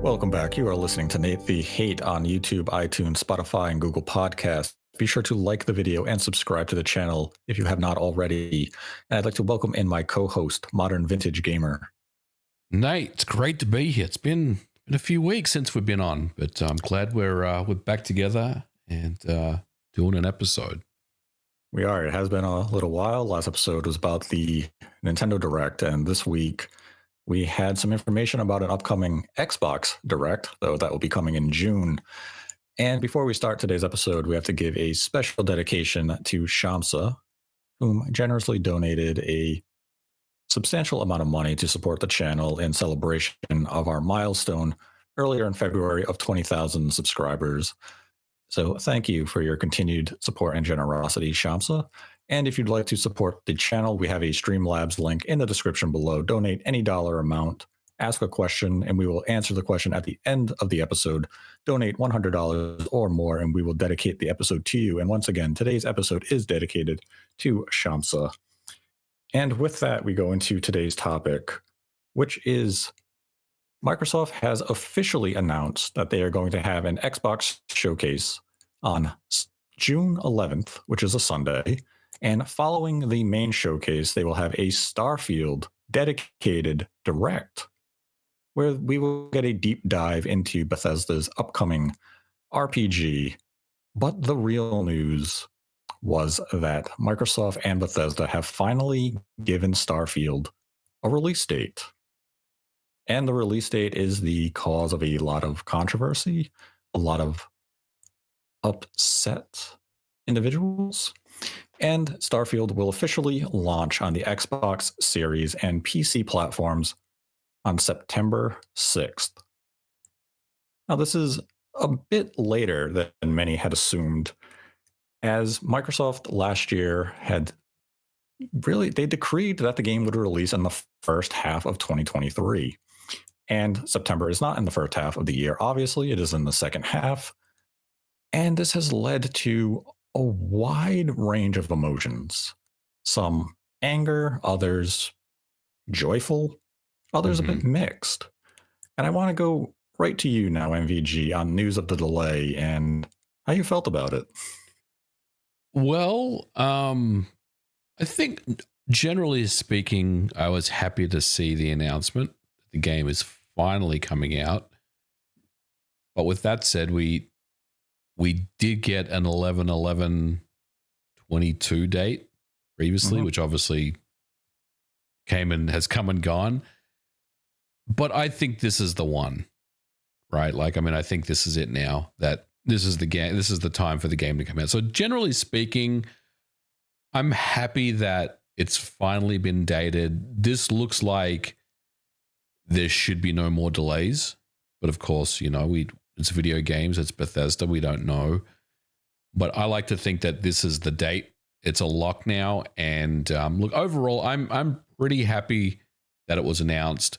Welcome back. You are listening to Nate the Hate on YouTube, iTunes, Spotify, and Google Podcasts. Be sure to like the video and subscribe to the channel if you have not already. And I'd like to welcome in my co-host, Modern Vintage Gamer. Nate, it's great to be here. It's been a few weeks since we've been on, but I'm glad we're back together and doing an episode. We are. It has been a little while. Last episode was about the Nintendo Direct, and this week we had some information about an upcoming Xbox Direct, though that will be coming in June. And before we start today's episode, we have to give a special dedication to Shamsa, whom generously donated a substantial amount of money to support the channel in celebration of our milestone earlier in February of 20,000 subscribers. So thank you for your continued support and generosity, Shamsa. And if you'd like to support the channel, we have a Streamlabs link in the description below. Donate any dollar amount, ask a question, and we will answer the question at the end of the episode. Donate $100 or more, and we will dedicate the episode to you. And once again, today's episode is dedicated to Shamsa. And with that, we go into today's topic, which is Microsoft has officially announced that they are going to have an Xbox showcase on June 11th, which is a Sunday. And following the main showcase, they will have a Starfield dedicated Direct, where we will get a deep dive into Bethesda's upcoming RPG. But the real news was that Microsoft and Bethesda have finally given Starfield a release date. And the release date is the cause of a lot of controversy, a lot of upset individuals. And Starfield will officially launch on the Xbox Series and PC platforms on September 6th. Now, this is a bit later than many had assumed, as Microsoft last year they decreed that the game would release in the first half of 2023. And September is not in the first half of the year. Obviously, it is in the second half. And this has led to a wide range of emotions. Some anger, others joyful, others a bit mixed. And I want to go right to you now, MVG, on news of the delay and how you felt about it. Well, I think generally speaking, I was happy to see the announcement that the game is finally coming out. But with that said, we did get an 11/11/22 date previously, which obviously has come and gone. But I think this is the one, right? I think this is it now, that this is the game. This is the time for the game to come out. So generally speaking, I'm happy that it's finally been dated. This looks like there should be no more delays. But of course, it's video games. It's Bethesda. We don't know. But I like to think that this is the date. It's a lock now. And look, overall, I'm pretty happy that it was announced.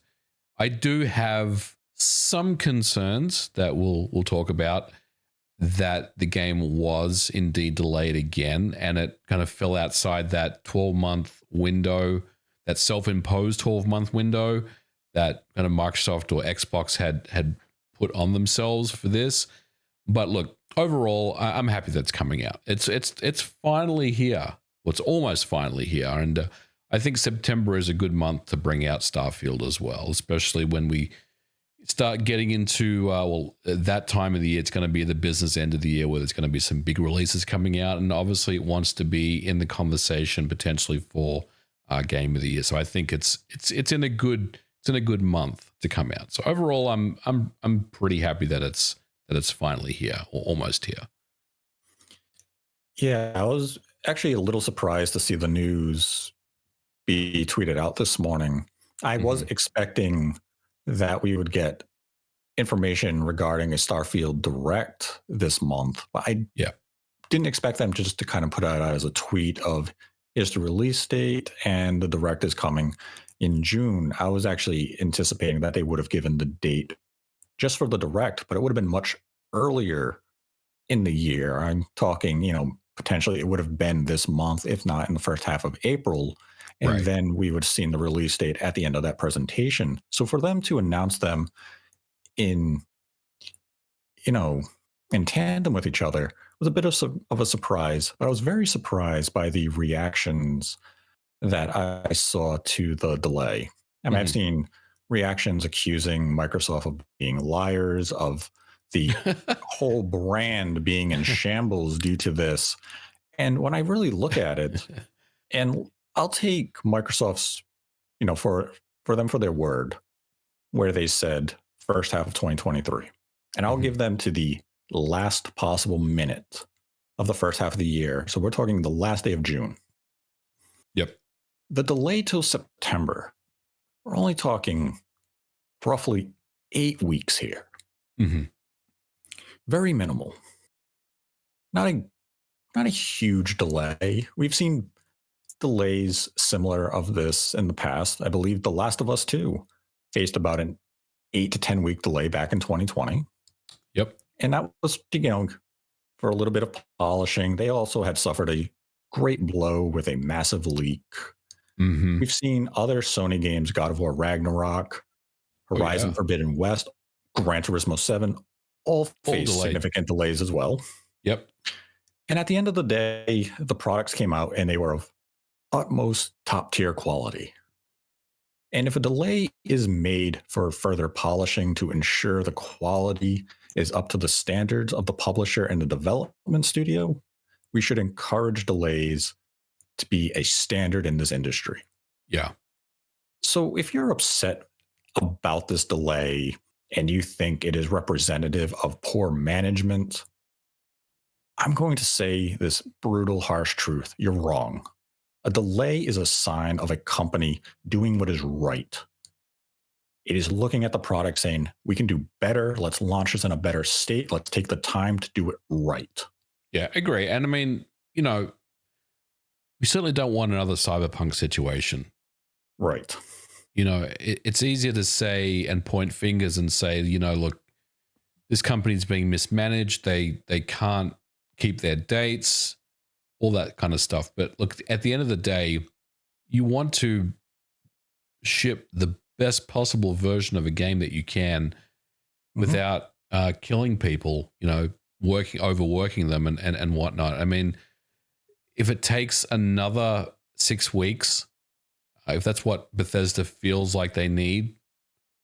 I do have some concerns that we'll talk about, that the game was indeed delayed again, and it kind of fell outside that 12-month window, that self-imposed 12-month window that kind of Microsoft or Xbox had put on themselves for this. But look, overall, I'm happy that it's coming out. It's finally here. Well, it's almost finally here, and I think September is a good month to bring out Starfield as well, especially when we start getting into, that time of the year. It's going to be the business end of the year where there's going to be some big releases coming out. And obviously it wants to be in the conversation potentially for game of the year. So I think it's in a good month to come out. So overall, I'm pretty happy that it's finally here, or almost here. Yeah, I was actually a little surprised to see the news be tweeted out this morning. I was expecting that we would get information regarding a Starfield Direct this month. But I didn't expect them just to kind of put out as a tweet of, here's the release date and the Direct is coming in June. I was actually anticipating that they would have given the date just for the Direct, but it would have been much earlier in the year. I'm talking, potentially it would have been this month, if not in the first half of April. And then we would have seen the release date at the end of that presentation. So for them to announce them in, you know, in tandem with each other was a bit of a surprise. But I was very surprised by the reactions that I saw to the delay. I mean, I've seen reactions accusing Microsoft of being liars, of the whole brand being in shambles due to this. And when I really look at it, and I'll take Microsoft's, for them for their word, where they said first half of 2023. And I'll give them to the last possible minute of the first half of the year. So we're talking the last day of June. Yep. The delay till September, we're only talking roughly 8 weeks here. Very minimal. Not a huge delay. We've seen delays similar of this in the past. I believe The Last of Us 2 faced about an 8 to 10 week delay back in 2020. Yep. And that was, for a little bit of polishing. They also had suffered a great blow with a massive leak. We've seen other Sony games, God of War Ragnarok, Horizon Forbidden West, Gran Turismo 7, all faced significant delays as well. Yep. And at the end of the day, the products came out and they were of utmost top tier quality. And if a delay is made for further polishing to ensure the quality is up to the standards of the publisher and the development studio, we should encourage delays to be a standard in this industry. Yeah. So if you're upset about this delay and you think it is representative of poor management, I'm going to say this brutal, harsh truth. You're wrong. A delay is a sign of a company doing what is right. It is looking at the product saying, we can do better. Let's launch this in a better state. Let's take the time to do it right. Yeah, I agree. And I mean, we certainly don't want another Cyberpunk situation. Right. It's easier to say and point fingers and say, look, this company's being mismanaged. They can't keep their dates, all that kind of stuff. But look, at the end of the day, you want to ship the best possible version of a game that you can without killing people, overworking them and whatnot. I mean, if it takes another 6 weeks, if that's what Bethesda feels like they need,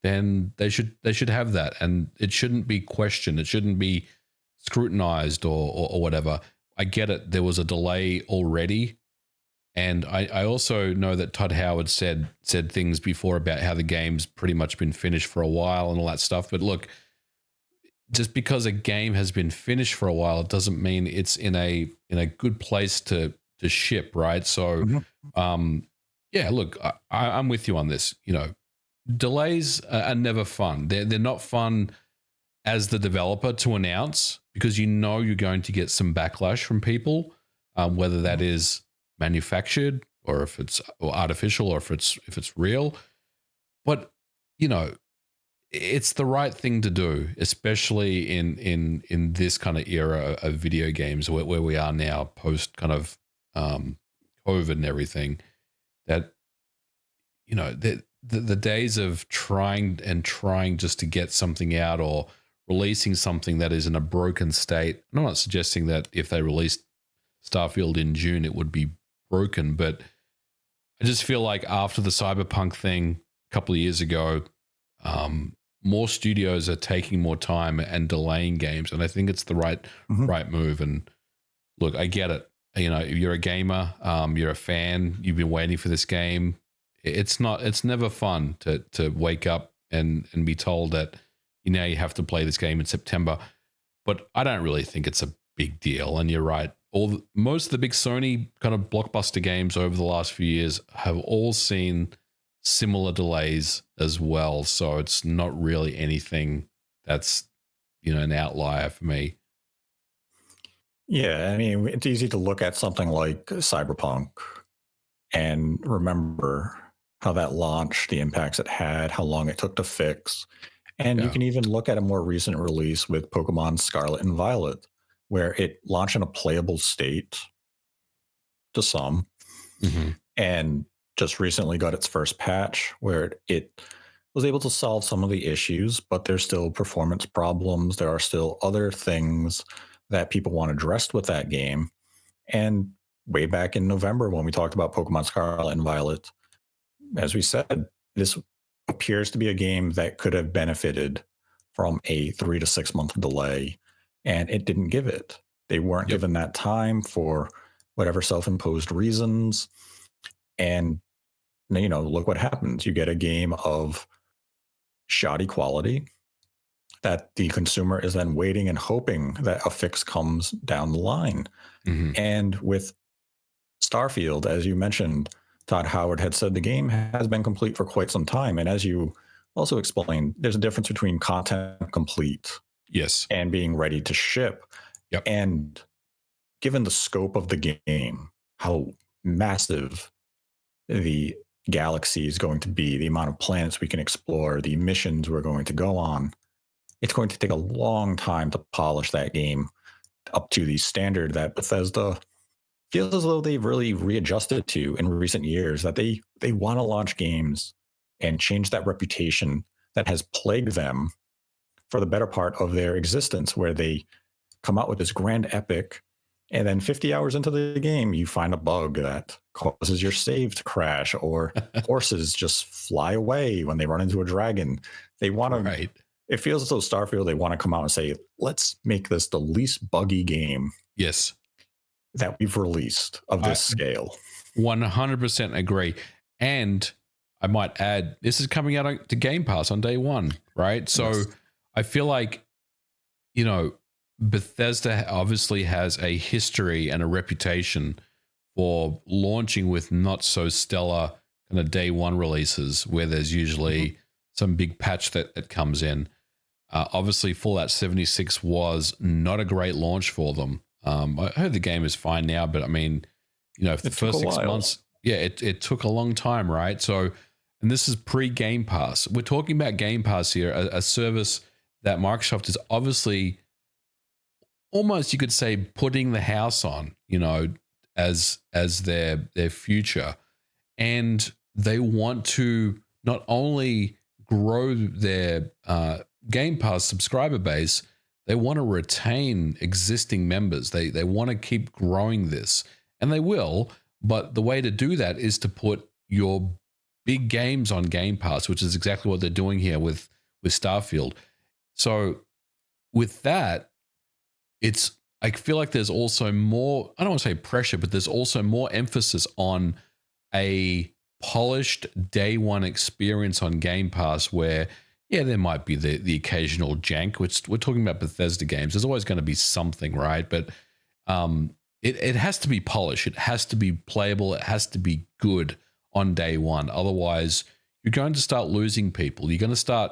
then they should have that, and it shouldn't be questioned. It shouldn't be scrutinized or whatever. I get it. There was a delay already, and I also know that Todd Howard said things before about how the game's pretty much been finished for a while and all that stuff. But look, just because a game has been finished for a while, it doesn't mean it's in a good place to ship, right? So, yeah, look, I'm with you on this. Delays are never fun. They're not fun as the developer to announce, because you're going to get some backlash from people, whether that is manufactured or if it's artificial or if it's real. But it's the right thing to do, especially in this kind of era of video games where we are now, post kind of COVID and everything. That the days of trying just to get something out or releasing something that is in a broken state. I'm not suggesting that if they released Starfield in June, it would be broken, but I just feel like after the Cyberpunk thing a couple of years ago, more studios are taking more time and delaying games, and I think it's the right move. And look, I get it. If you're a gamer, you're a fan, you've been waiting for this game. It's never fun to wake up and be told that you have to play this game in September. But I don't really think it's a big deal. And you're right. Most of the big Sony kind of blockbuster games over the last few years have all seen similar delays as well. So it's not really anything that's, an outlier for me. Yeah, I mean, it's easy to look at something like Cyberpunk and remember how that launched, the impacts it had, how long it took to fix. And you can even look at a more recent release with Pokemon Scarlet and Violet, where it launched in a playable state to some, and just recently got its first patch where it was able to solve some of the issues, but there's still performance problems. There are still other things that people want addressed with that game. And way back in November, when we talked about Pokemon Scarlet and Violet, as we said, this appears to be a game that could have benefited from a 3 to 6 month delay, and it didn't give it. They weren't given that time for whatever self-imposed reasons. And, look what happens. You get a game of shoddy quality that the consumer is then waiting and hoping that a fix comes down the line. Mm-hmm. And with Starfield, as you mentioned, Todd Howard had said the game has been complete for quite some time. And as you also explained, there's a difference between content complete and being ready to ship. Yep. And given the scope of the game, how massive the galaxy is going to be, the amount of planets we can explore, the missions we're going to go on, it's going to take a long time to polish that game up to the standard that Bethesda feels as though they've really readjusted to in recent years, that they want to launch games and change that reputation that has plagued them for the better part of their existence, where they come out with this grand epic, and then 50 hours into the game, you find a bug that causes your save to crash, or horses just fly away when they run into a dragon. They want to... Right. It feels as though Starfield, they want to come out and say, let's make this the least buggy game that we've released of this scale. 100% agree. And I might add, this is coming out to Game Pass on day one, right? So I feel like, Bethesda obviously has a history and a reputation for launching with not so stellar kind of day one releases, where there's usually some big patch that comes in. Obviously, Fallout 76 was not a great launch for them. I heard the game is fine now, but I mean, for the first 6 months, it took a long time, right? So, and this is pre-Game Pass. We're talking about Game Pass here, a service that Microsoft is obviously almost, you could say, putting the house on, as their future. And they want to not only grow their Game Pass subscriber base, they want to retain existing members. They want to keep growing this, and they will. But the way to do that is to put your big games on Game Pass, which is exactly what they're doing here with Starfield. So with that, I feel like there's also more, I don't want to say pressure, but there's also more emphasis on a polished day one experience on Game Pass, where there might be the occasional jank, which we're talking about Bethesda games. There's always going to be something, right? But it has to be polished. It has to be playable. It has to be good on day one. Otherwise, you're going to start losing people. You're going to start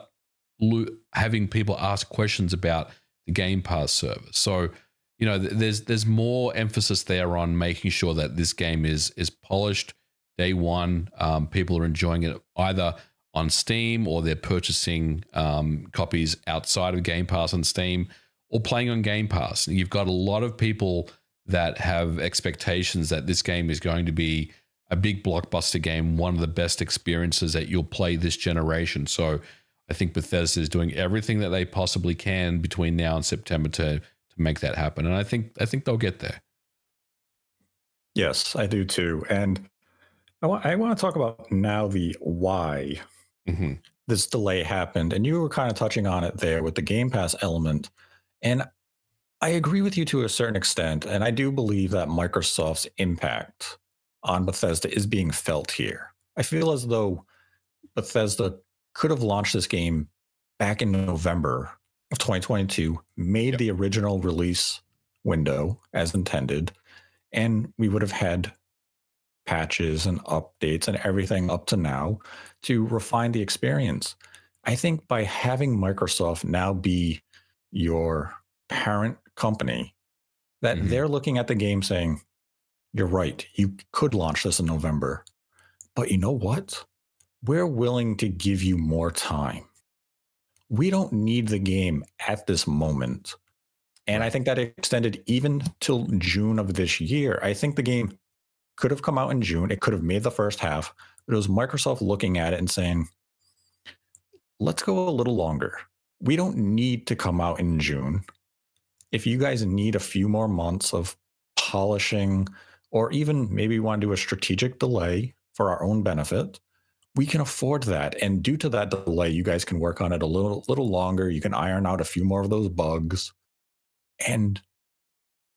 having people ask questions about the Game Pass service. So, there's more emphasis there on making sure that this game is polished day one. People are enjoying it either on Steam, or they're purchasing copies outside of Game Pass on Steam, or playing on Game Pass. And you've got a lot of people that have expectations that this game is going to be a big blockbuster game, one of the best experiences that you'll play this generation. So I think Bethesda is doing everything that they possibly can between now and September to make that happen. And I think they'll get there. Yes, I do too. And I want to talk about now the why this delay happened. And you were kind of touching on it there with the Game Pass element. And I agree with you to a certain extent. And I do believe that Microsoft's impact on Bethesda is being felt here. I feel as though Bethesda could have launched this game back in November of 2022, made the original release window as intended, and we would have had patches and updates and everything up to now to refine the experience. I think by having Microsoft now be your parent company, that they're looking at the game saying, you're right, you could launch this in November, but you know what? We're willing to give you more time. We don't need the game at this moment. And I think that extended even till June of this year. I think the game could have come out in June. It could have made the first half. But it was Microsoft looking at it and saying, let's go a little longer. We don't need to come out in June. If you guys need a few more months of polishing, or even maybe want to do a strategic delay for our own benefit, we can afford that. And due to that delay, you guys can work on it a little longer. You can iron out a few more of those bugs. And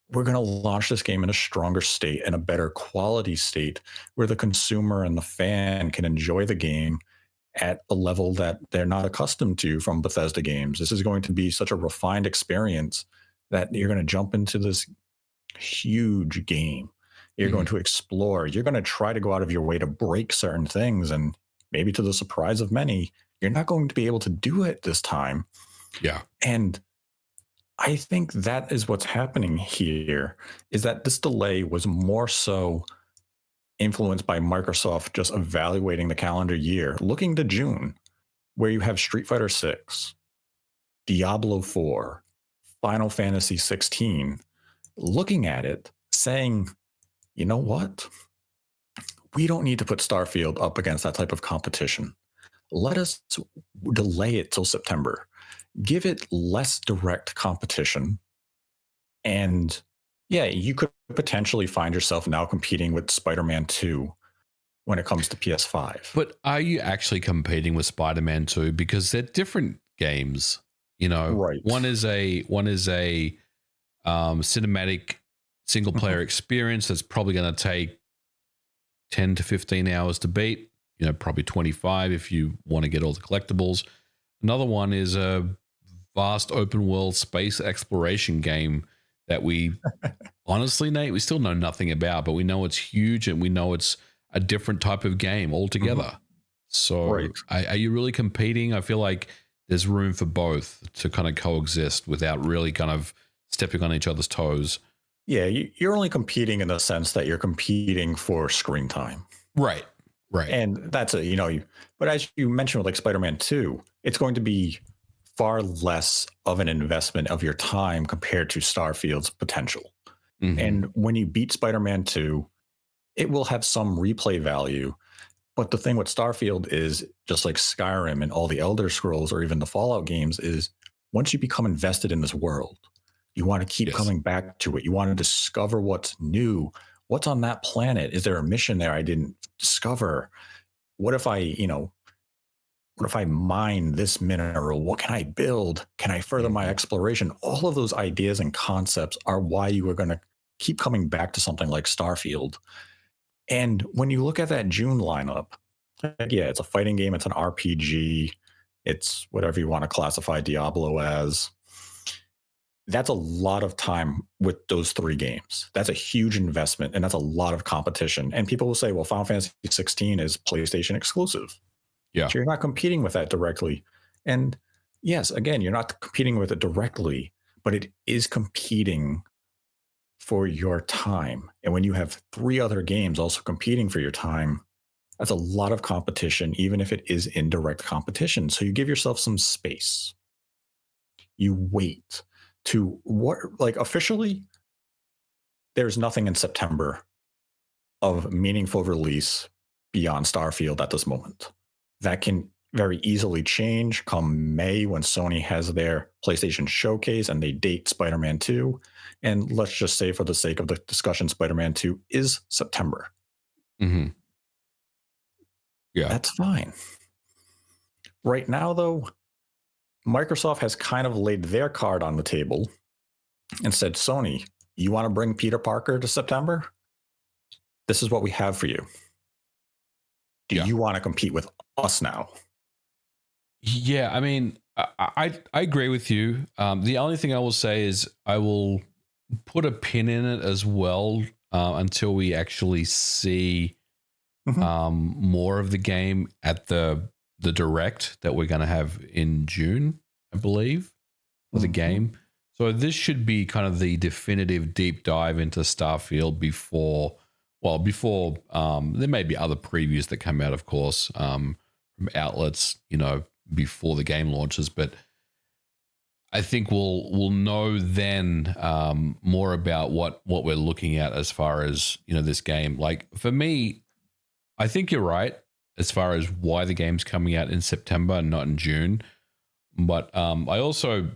we're going to launch this game in a stronger state and a better quality state where the consumer and the fan can enjoy the game at a level that they're not accustomed to from Bethesda games. This is going to be such a refined experience that you're going to jump into this huge game. You're going to explore. You're going to try to go out of your way to break certain things. And maybe to the surprise of many, you're not going to be able to do it this time. Yeah. And I think that is what's happening here, is that this delay was more so influenced by Microsoft just evaluating the calendar year, looking to June, where you have Street Fighter 6, Diablo 4, Final Fantasy 16, looking at it, saying, you know what? We don't need to put Starfield up against that type of competition. Let us delay it till September. Give it less direct competition. And yeah, you could potentially find yourself now competing with Spider-Man 2 when it comes to PS5. But are you actually competing with Spider-Man 2? Because they're different games. You know, Right. One is a cinematic single player experience that's probably going to take 10 to 15 hours to beat. You know, probably 25 if you want to get all the collectibles. Another one is a vast open world space exploration game that we honestly, Nate, we still know nothing about, but we know it's huge and we know it's a different type of game altogether. So are you really competing? I feel like there's room for both to kind of coexist without really kind of stepping on each other's toes. Yeah, you're only competing in the sense that you're competing for screen time. Right. And that's but as you mentioned with like Spider-Man 2, it's going to be far less of an investment of your time compared to Starfield's potential. And when you beat Spider-Man 2, it will have some replay value. But the thing with Starfield is, just like Skyrim and all the Elder Scrolls or even the Fallout games, is once you become invested in this world, you want to keep coming back to it. You want to discover what's new. What's on that planet? Is there a mission there I didn't discover? What if I mine this mineral? What can I build? Can I further my exploration? All of those ideas and concepts are why you are going to keep coming back to something like Starfield. And when you look at that June lineup, yeah, it's a fighting game. It's an RPG. It's whatever you want to classify Diablo as. That's a lot of time with those three games. That's a huge investment, and that's a lot of competition. And people will say, well, Final Fantasy 16 is PlayStation exclusive. Yeah. So you're not competing with that directly. And yes, again, you're not competing with it directly, but it is competing for your time. And when you have three other games also competing for your time, that's a lot of competition, even if it is indirect competition. So you give yourself some space. You wait to officially, there's nothing in September of meaningful release beyond Starfield at this moment. That can very easily change come May when Sony has their PlayStation showcase and they date Spider-Man 2. And let's just say, for the sake of the discussion, Spider-Man 2 is September. Yeah. That's fine. Right now, though, Microsoft has kind of laid their card on the table and said, Sony, you want to bring Peter Parker to September? This is what we have for you. Do you want to compete with us now? Yeah, I mean, I agree with you. The only thing I will say is I will put a pin in it as well until we actually see more of the game at the direct that we're going to have in June, I believe, for the game. So this should be kind of the definitive deep dive into Starfield before there may be other previews that come out, of course, from outlets, before the game launches. But I think we'll know then more about what we're looking at as far as, this game. Like, for me, I think you're right. as far as why the game's coming out in September and not in June. But I also,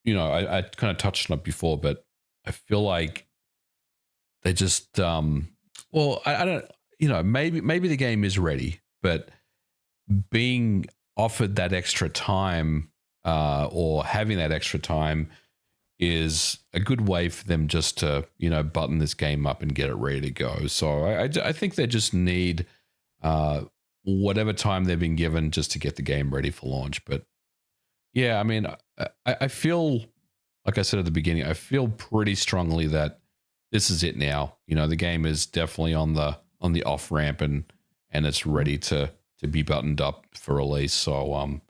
I kind of touched on it before, but I feel like they just, I don't, maybe the game is ready, but being offered that extra time or having that extra time is a good way for them just to, button this game up and get it ready to go. So I think they just need whatever time they've been given just to get the game ready for launch. But yeah, I mean, I feel, like I said at the beginning, I feel pretty strongly that this is it now. The game is definitely on the off ramp and it's ready to be buttoned up for release. So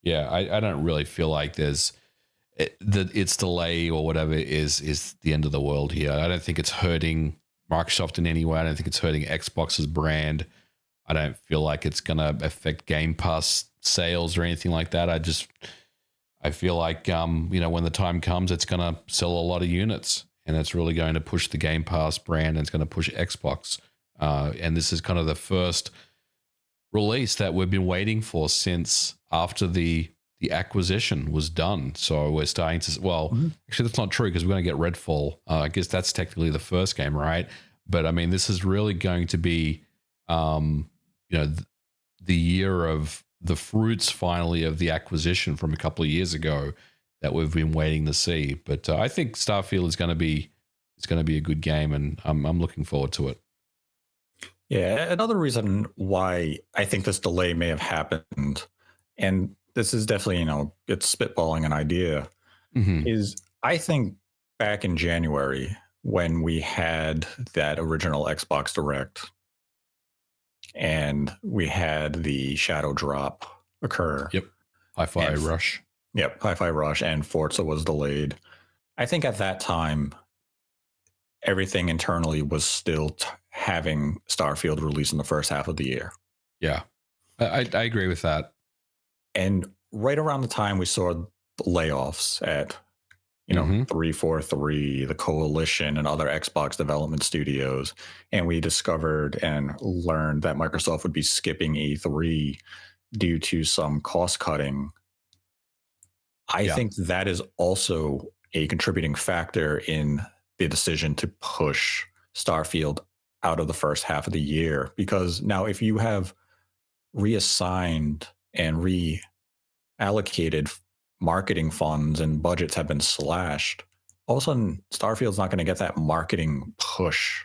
yeah, I don't really feel like there's its delay or whatever is the end of the world here. I don't think it's hurting Microsoft in any way. I don't think it's hurting Xbox's brand. I don't feel like it's going to affect Game Pass sales or anything like that. I feel like, when the time comes, it's going to sell a lot of units and it's really going to push the Game Pass brand and it's going to push Xbox. And this is kind of the first release that we've been waiting for since after the acquisition was done. So we're starting to, actually that's not true because we're going to get Redfall. I guess that's technically the first game, right? But I mean, this is really going to be, the year of the fruits finally of the acquisition from a couple of years ago that we've been waiting to see. But I think Starfield is going to be a good game, and I'm looking forward to it. Yeah, another reason why I think this delay may have happened, and this is definitely, it's spitballing an idea, is I think back in January when we had that original Xbox Direct and we had the Shadow drop occur. Yep. Hi-Fi Rush. Yep. Hi-Fi Rush and Forza was delayed. I think at that time, everything internally was still having Starfield released in the first half of the year. Yeah. I agree with that. And right around the time we saw the layoffs at, 343, the Coalition, and other Xbox development studios, and we discovered and learned that Microsoft would be skipping E3 due to some cost cutting. I think that is also a contributing factor in the decision to push Starfield out of the first half of the year, because now if you have reassigned and reallocated marketing funds and budgets have been slashed, all of a sudden Starfield's not going to get that marketing push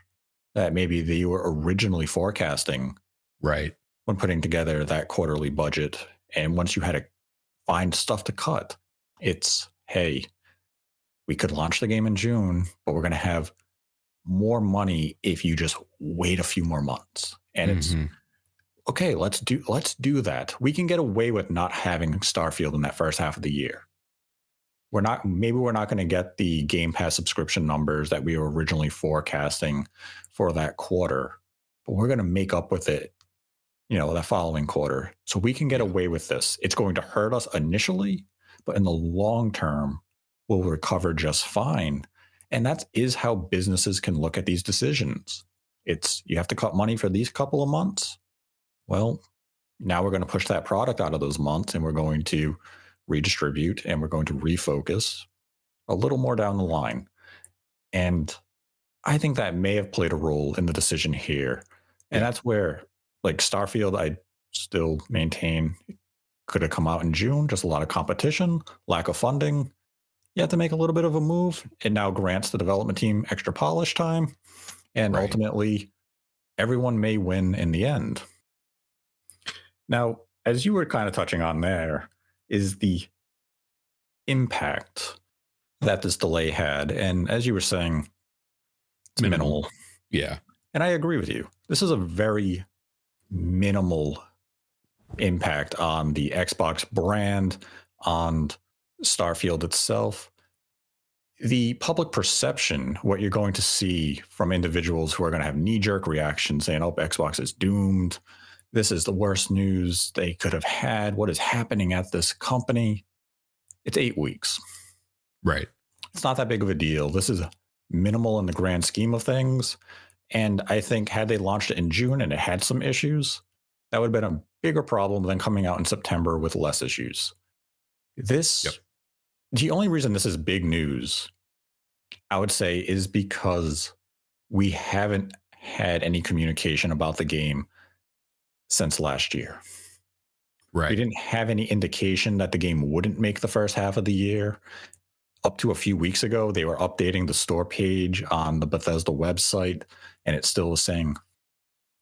that maybe they were originally forecasting, right, when putting together that quarterly budget. And once you had to find stuff to cut, it's, hey, we could launch the game in June, but we're going to have more money if you just wait a few more months. And it's okay, let's do that. We can get away with not having Starfield in that first half of the year. We're not going to get the Game Pass subscription numbers that we were originally forecasting for that quarter, but we're going to make up with it, that following quarter. So we can get away with this. It's going to hurt us initially, but in the long term, we'll recover just fine. And that is how businesses can look at these decisions. It's, you have to cut money for these couple of months. Well, now we're going to push that product out of those months and we're going to redistribute and we're going to refocus a little more down the line. And I think that may have played a role in the decision here. And that's where, like, Starfield, I still maintain could have come out in June, just a lot of competition, lack of funding. You have to make a little bit of a move. It now grants the development team extra polish time. And ultimately, everyone may win in the end. Now, as you were kind of touching on there, is the impact that this delay had. And as you were saying, it's minimal. Yeah. And I agree with you. This is a very minimal impact on the Xbox brand, on Starfield itself. The public perception, what you're going to see from individuals who are going to have knee-jerk reactions saying, oh, Xbox is doomed. This is the worst news they could have had. What is happening at this company? It's 8 weeks. Right. It's not that big of a deal. This is minimal in the grand scheme of things. And I think had they launched it in June and it had some issues, That would have been a bigger problem than coming out in September with less issues. Yep. The only reason this is big news, I would say, is because we haven't had any communication about the game since last year. We Right. didn't have any indication that the game wouldn't make the first half of the year. Up to a few weeks ago, they were updating the store page on the Bethesda website, and it still was saying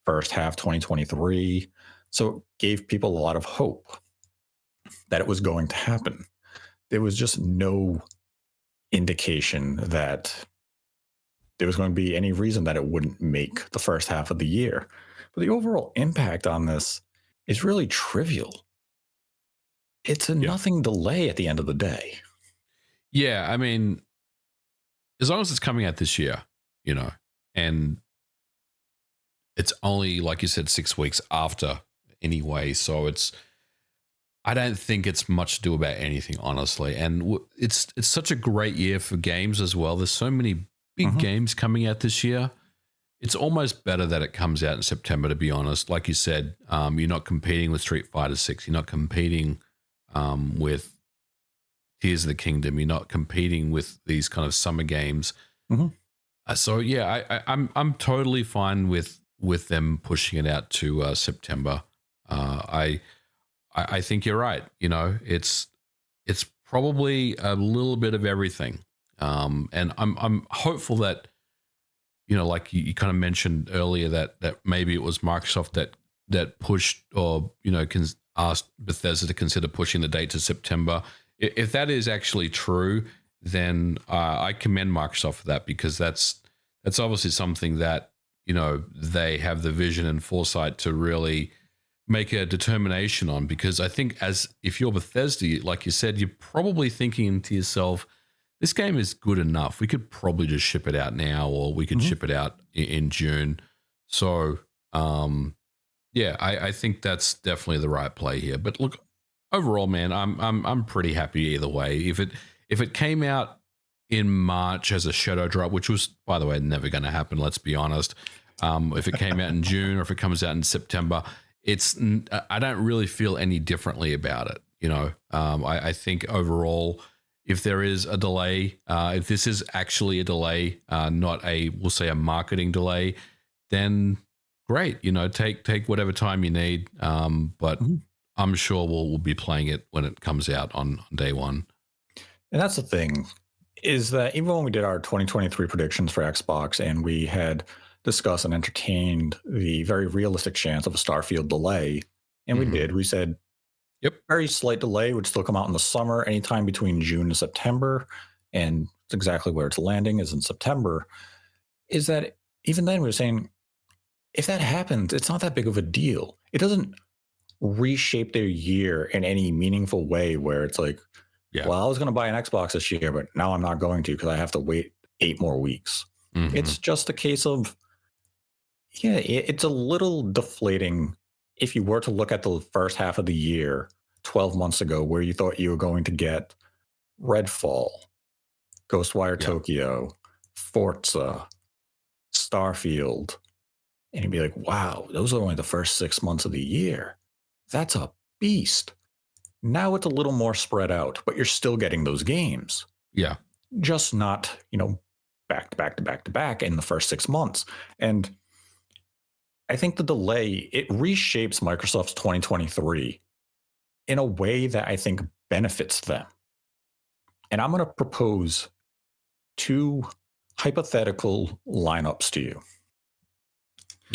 first half 2023. So it gave people a lot of hope that it was going to happen. There was just no indication that there was going to be any reason that it wouldn't make the first half of the year. But the overall impact on this is really trivial. It's a Yeah. nothing delay at the end of the day. Yeah, I mean, as long as it's coming out this year, and it's only, like you said, 6 weeks after anyway. So I don't think it's much to do about anything, honestly. And it's such a great year for games as well. There's so many big games coming out this year. It's almost better that it comes out in September, to be honest. Like you said, you're not competing with Street Fighter 6. You're not competing with Tears of the Kingdom. You're not competing with these kind of summer games. So yeah, I'm totally fine with them pushing it out to September. I think you're right. It's probably a little bit of everything, and I'm hopeful that like you kind of mentioned earlier that maybe it was Microsoft that pushed or asked Bethesda to consider pushing the date to September. If that is actually true, then I commend Microsoft for that, because that's obviously something that they have the vision and foresight to really make a determination on. Because I think if you're Bethesda, like you said, you're probably thinking to yourself, this game is good enough. We could probably just ship it out now, or we could ship it out in June. So, yeah, I think that's definitely the right play here. But look, overall, man, I'm pretty happy either way. If it came out in March as a shadow drop, which was, by the way, never going to happen, let's be honest. If it came out in June, or if it comes out in September, I don't really feel any differently about it. I think overall, if there is a delay, if this is actually a delay, not we'll say a marketing delay, then great. Take whatever time you need. But I'm sure we'll be playing it when it comes out on day one. And that's the thing, is that even when we did our 2023 predictions for Xbox, and we had discussed and entertained the very realistic chance of a Starfield delay, and we said, yep, very slight delay would still come out in the summer, anytime between June and September. And it's exactly where it's landing, is in September. Is that even then we were saying, if that happens, it's not that big of a deal. It doesn't reshape their year in any meaningful way where it's like, well, I was going to buy an Xbox this year, but now I'm not going to because I have to wait 8 more weeks. It's just a case of, it's a little deflating if you were to look at the first half of the year 12 months ago, where you thought you were going to get Redfall, Ghostwire Tokyo, Forza, Starfield, and you'd be like, wow, those are only the first 6 months of the year. That's a beast. Now it's a little more spread out, but you're still getting those games. Yeah. Just not, back to back to back to back in the first 6 months. And I think the delay, it reshapes Microsoft's 2023 in a way that I think benefits them. And I'm going to propose 2 hypothetical lineups to you.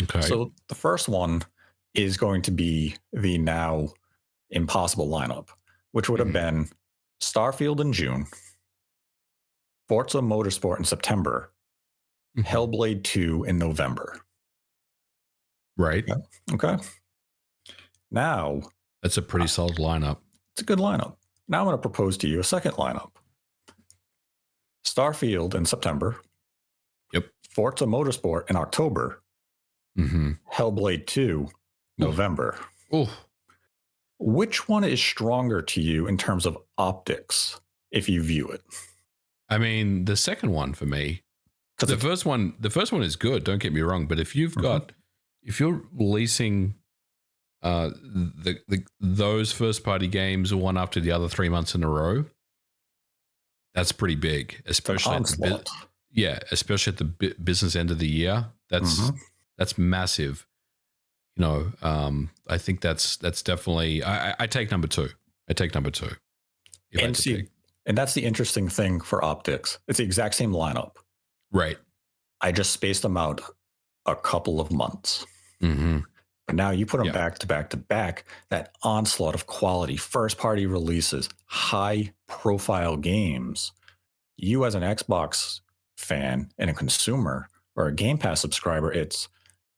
Okay. So the first one is going to be the now impossible lineup, which would have been Starfield in June, Forza Motorsport in September, Hellblade 2 in November. Right. Okay. Now, that's a pretty solid lineup. It's a good lineup. Now I'm going to propose to you a second lineup. Starfield in September. Yep. Forza Motorsport in October. Hellblade 2, November. Oh. Which one is stronger to you in terms of optics, if you view it? I mean, the second one for me. The first one is good, don't get me wrong, but if you've got if you're releasing those first party games one after the other 3 months in a row, that's pretty big, especially especially at the business end of the year. That's massive. I think that's definitely. I take number two. And that's the interesting thing for optics. It's the exact same lineup. Right. I just spaced them out a couple of months. Mm-hmm. But now you put them back to back to back, that onslaught of quality first-party releases, high-profile games. You as an Xbox fan and a consumer or a Game Pass subscriber, it's,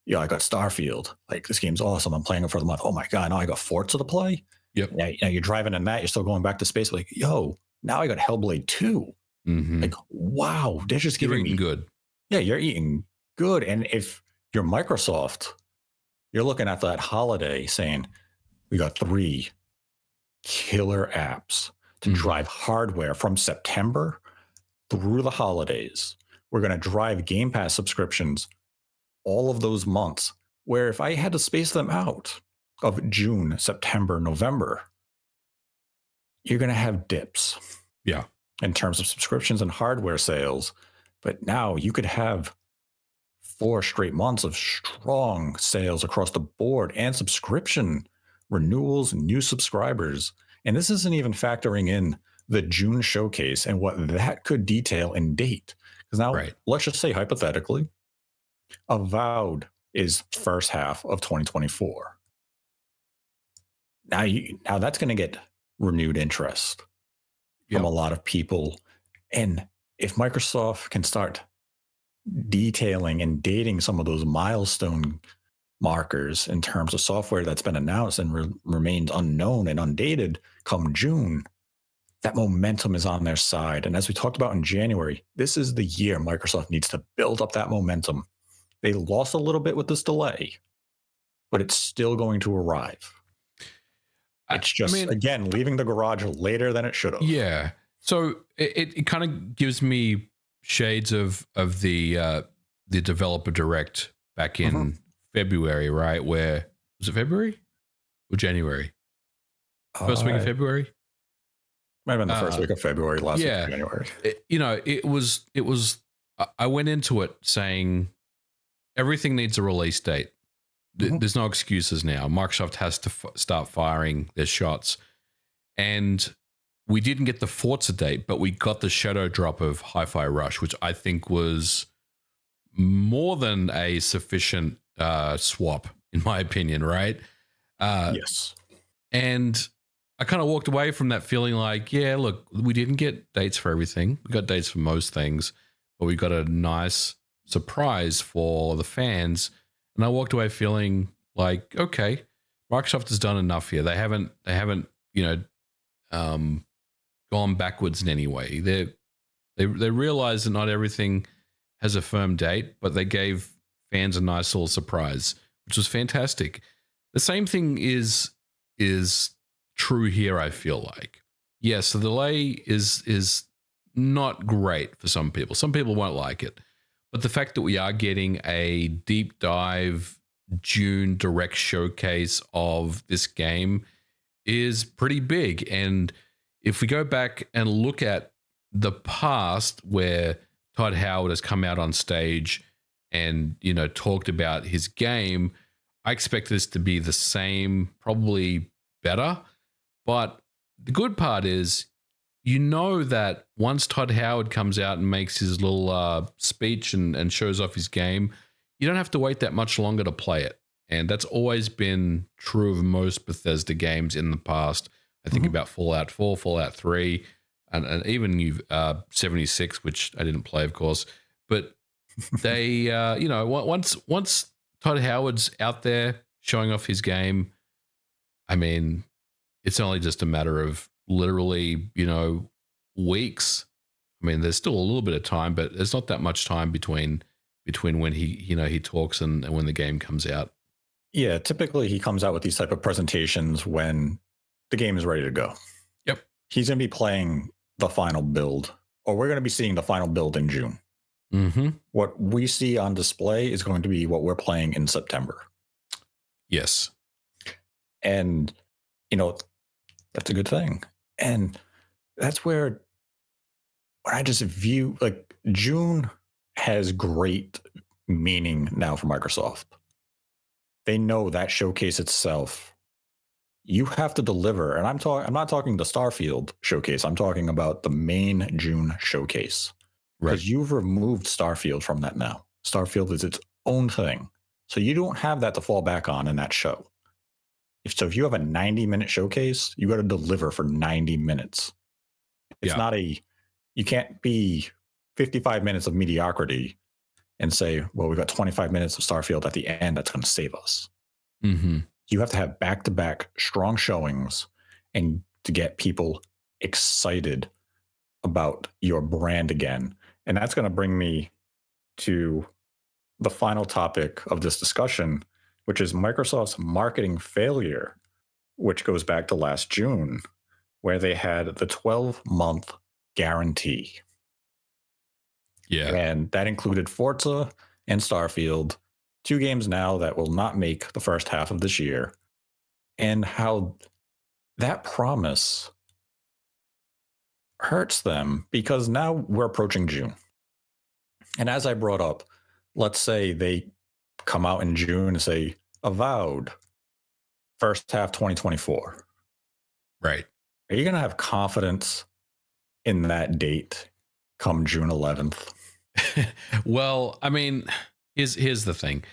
I got Starfield. Like, this game's awesome. I'm playing it for the month. Oh, my God, now I got Forza to play? Yep. Now you're driving in that. You're still going back to space. Like, now I got Hellblade 2. Mm-hmm. Like, wow, they're just giving me good. Yeah, you're eating good. And if you're Microsoft, you're looking at that holiday saying, we got 3 killer apps to drive hardware from September through the holidays. We're going to drive Game Pass subscriptions all of those months, where if I had to space them out of June, September, November, you're going to have dips. Yeah. In terms of subscriptions and hardware sales. But now you could have 4 straight months of strong sales across the board and subscription renewals, new subscribers. And this isn't even factoring in the June showcase and what that could detail in date. Because now, let's just say hypothetically, Avowed is first half of 2024. Now that's going to get renewed interest from a lot of people. And if Microsoft can start detailing and dating some of those milestone markers in terms of software that's been announced and remains unknown and undated come June, that momentum is on their side. And as we talked about in January, this is the year Microsoft needs to build up that momentum. They lost a little bit with this delay, but it's still going to arrive. It's just, again, leaving the garage later than it should have. Yeah. So it kind of gives me shades of the developer direct back in February, right? Where was it, February or January? First week of February? Might have been the first week of February, last week of January. It was. I went into it saying everything needs a release date. There's no excuses now. Microsoft has to start firing their shots. And we didn't get the Forza date, but we got the shadow drop of Hi-Fi Rush, which I think was more than a sufficient swap, in my opinion, right? Yes. And I kind of walked away from that feeling like, look, we didn't get dates for everything. We got dates for most things, but we got a nice surprise for the fans. And I walked away feeling like, okay, Microsoft has done enough here. They haven't, gone backwards in any way. They realize that not everything has a firm date, but they gave fans a nice little surprise, which was fantastic. The same thing is true here, I feel like. Yes, the delay is not great for some people. Some people won't like it. But the fact that we are getting a deep dive June direct showcase of this game is pretty big. And if we go back and look at the past where Todd Howard has come out on stage and, talked about his game, I expect this to be the same, probably better. But the good part is, that once Todd Howard comes out and makes his little speech and shows off his game, you don't have to wait that much longer to play it. And that's always been true of most Bethesda games in the past. I think about Fallout 4, Fallout 3, and even 76, which I didn't play, of course. But they, once Todd Howard's out there showing off his game, it's only just a matter of literally, weeks. There's still a little bit of time, but there's not that much time between when he talks and when the game comes out. Yeah, typically he comes out with these type of presentations when the game is ready to go. Yep. He's going to be playing the final build, or we're going to be seeing the final build in June. Mm-hmm. What we see on display is going to be what we're playing in September. Yes. And, that's a good thing. And that's where I just view like June has great meaning now for Microsoft. They know that showcase itself. You have to deliver. And I'm not talking the Starfield showcase. I'm talking about the main June showcase. Right. Because you've removed Starfield from that now. Starfield is its own thing. So you don't have that to fall back on in that show. If you have a 90-minute showcase, you got to deliver for 90 minutes. It's not you can't be 55 minutes of mediocrity and say, well, we've got 25 minutes of Starfield at the end that's going to save us. Mm-hmm. You have to have back-to-back strong showings and to get people excited about your brand again. And that's going to bring me to the final topic of this discussion, which is Microsoft's marketing failure, which goes back to last June, where they had the 12-month guarantee. Yeah. And that included Forza and Starfield, 2 games now that will not make the first half of this year, and how that promise hurts them because now we're approaching June. And as I brought up, let's say they come out in June and say, avowed first half 2024. Right. Are you going to have confidence in that date come June 11th? Well, I mean, here's the thing.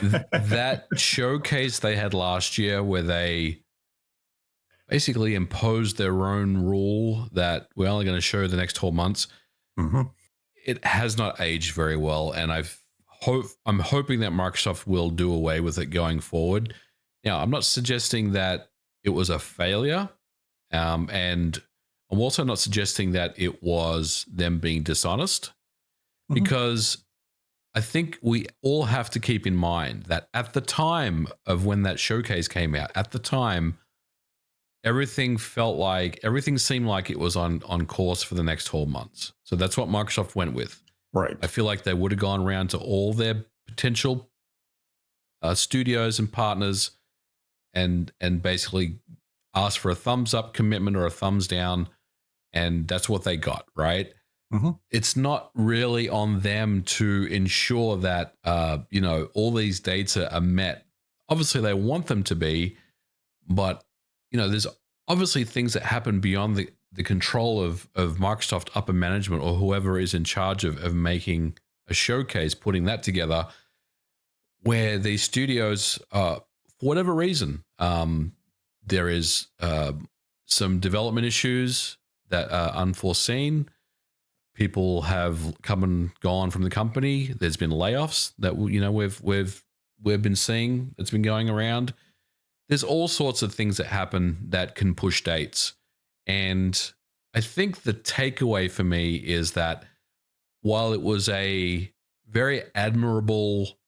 That showcase they had last year where they basically imposed their own rule that we're only going to show the next 12 months. Mm-hmm. It has not aged very well, and I'm hoping that Microsoft will do away with it going forward. Now, I'm not suggesting that it was a failure, and I'm also not suggesting that it was them being dishonest, because I think we all have to keep in mind that at the time of when that showcase came out, at the time, everything seemed like it was on course for the next 12 months. So that's what Microsoft went with. Right. I feel like they would have gone around to all their potential studios and partners and basically asked for a thumbs up commitment or a thumbs down, and that's what they got, right? Mm-hmm. It's not really on them to ensure that all these dates are met. Obviously, they want them to be, but there's obviously things that happen beyond the control of Microsoft upper management or whoever is in charge of making a showcase, putting that together, where these studios, for whatever reason, there is some development issues that are unforeseen. People have come and gone from the company. There's been layoffs that we've been seeing that's been going around. There's all sorts of things that happen that can push dates. And I think the takeaway for me is that while it was a very admirable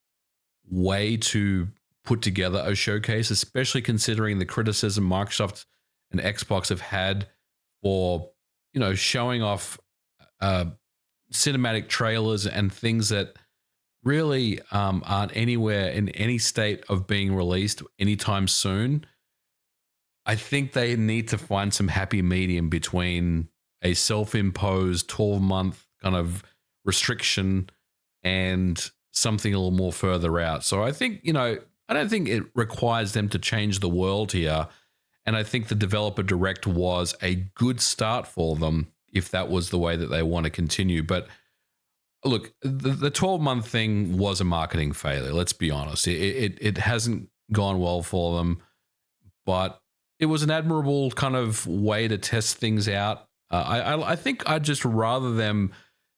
way to put together a showcase, especially considering the criticism Microsoft and Xbox have had for, showing off cinematic trailers and things that really aren't anywhere in any state of being released anytime soon. I think they need to find some happy medium between a self-imposed 12-month kind of restriction and something a little more further out. So I think, I don't think it requires them to change the world here. And I think the developer direct was a good start for them if that was the way that they want to continue. But look, the 12-month thing was a marketing failure. Let's be honest. It hasn't gone well for them, but it was an admirable kind of way to test things out. I think I'd just rather them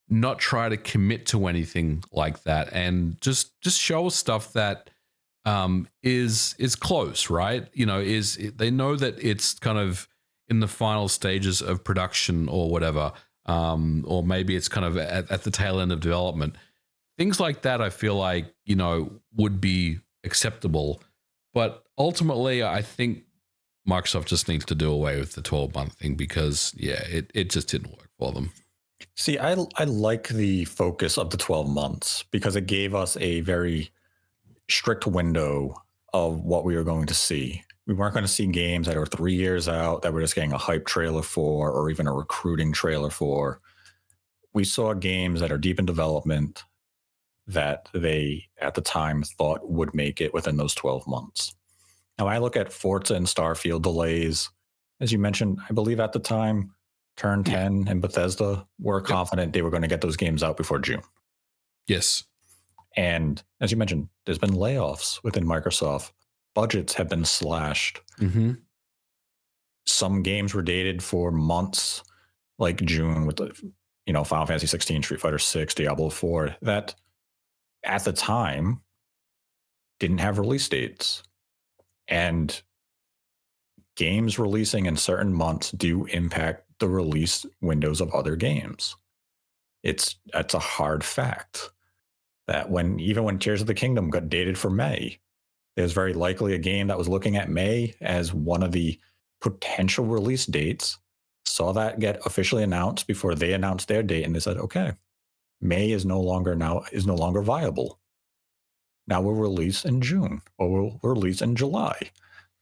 not try to commit to anything like that and just show us stuff that is close, right? They know that it's kind of in the final stages of production or whatever. Or maybe it's kind of at the tail end of development. Things like that, I feel like, would be acceptable. But ultimately, I think Microsoft just needs to do away with the 12-month thing because, it just didn't work for them. See, I like the focus of the 12 months because it gave us a very strict window of what we were going to see. We weren't going to see games that are 3 years out that we're just getting a hype trailer for or even a recruiting trailer for. We saw games that are deep in development that they, at the time, thought would make it within those 12 months. Now, I look at Forza and Starfield delays. As you mentioned, I believe at the time, Turn 10 and Bethesda were confident they were going to get those games out before June. Yes. And as you mentioned, there's been layoffs within Microsoft. Budgets have been slashed. Mm-hmm. Some games were dated for months, like June with the, Final Fantasy 16, Street Fighter 6, Diablo 4, that at the time didn't have release dates. And games releasing in certain months do impact the release windows of other games. That's a hard fact that even when Tears of the Kingdom got dated for May, there's very likely a game that was looking at May as one of the potential release dates, saw that get officially announced before they announced their date, and they said, okay, May is no longer viable. Now we'll release in June or we'll release in July.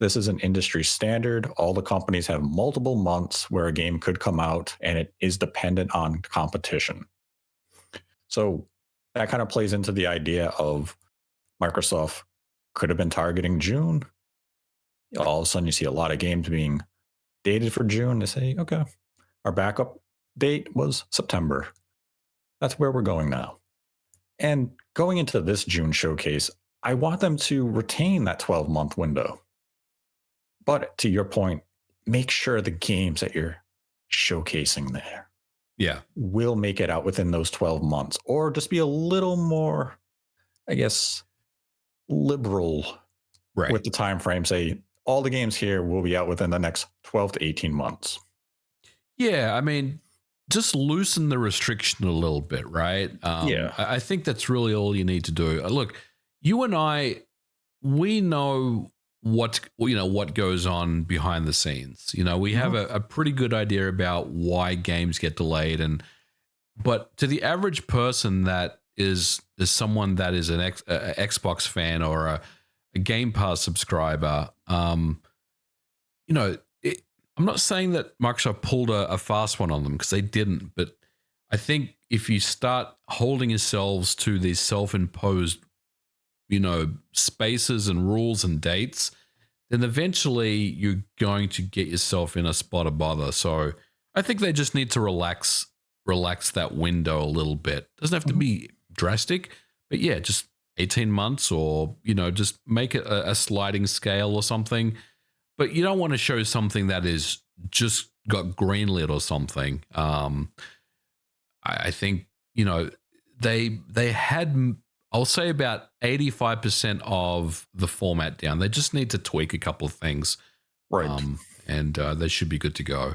This is an industry standard. All the companies have multiple months where a game could come out, and it is dependent on competition. So that kind of plays into the idea of Microsoft could have been targeting June. All of a sudden, you see a lot of games being dated for June. They say, okay, our backup date was September. That's where we're going now. And going into this June showcase, I want them to retain that 12-month window. But to your point, make sure the games that you're showcasing there will make it out within those 12 months, or just be a little more, I guess, liberal with the time frame. Say all the games here will be out within the next 12 to 18 months. Yeah, I mean, just loosen the restriction a little bit, right? I think that's really all you need to do. Look, you and I, we know what goes on behind the scenes. We have a pretty good idea about why games get delayed, but to the average person that is someone that is an Xbox fan or a GamePass subscriber, I'm not saying that Microsoft pulled a fast one on them, because they didn't, but I think if you start holding yourselves to these self-imposed spaces and rules and dates, then eventually you're going to get yourself in a spot of bother. So I think they just need to relax that window a little bit. Doesn't have to be drastic, but yeah, just 18 months or, just make it a sliding scale or something. But you don't want to show something that is just got greenlit or something. I think, they had, I'll say about 85% of the format down. They just need to tweak a couple of things. Right. And they should be good to go.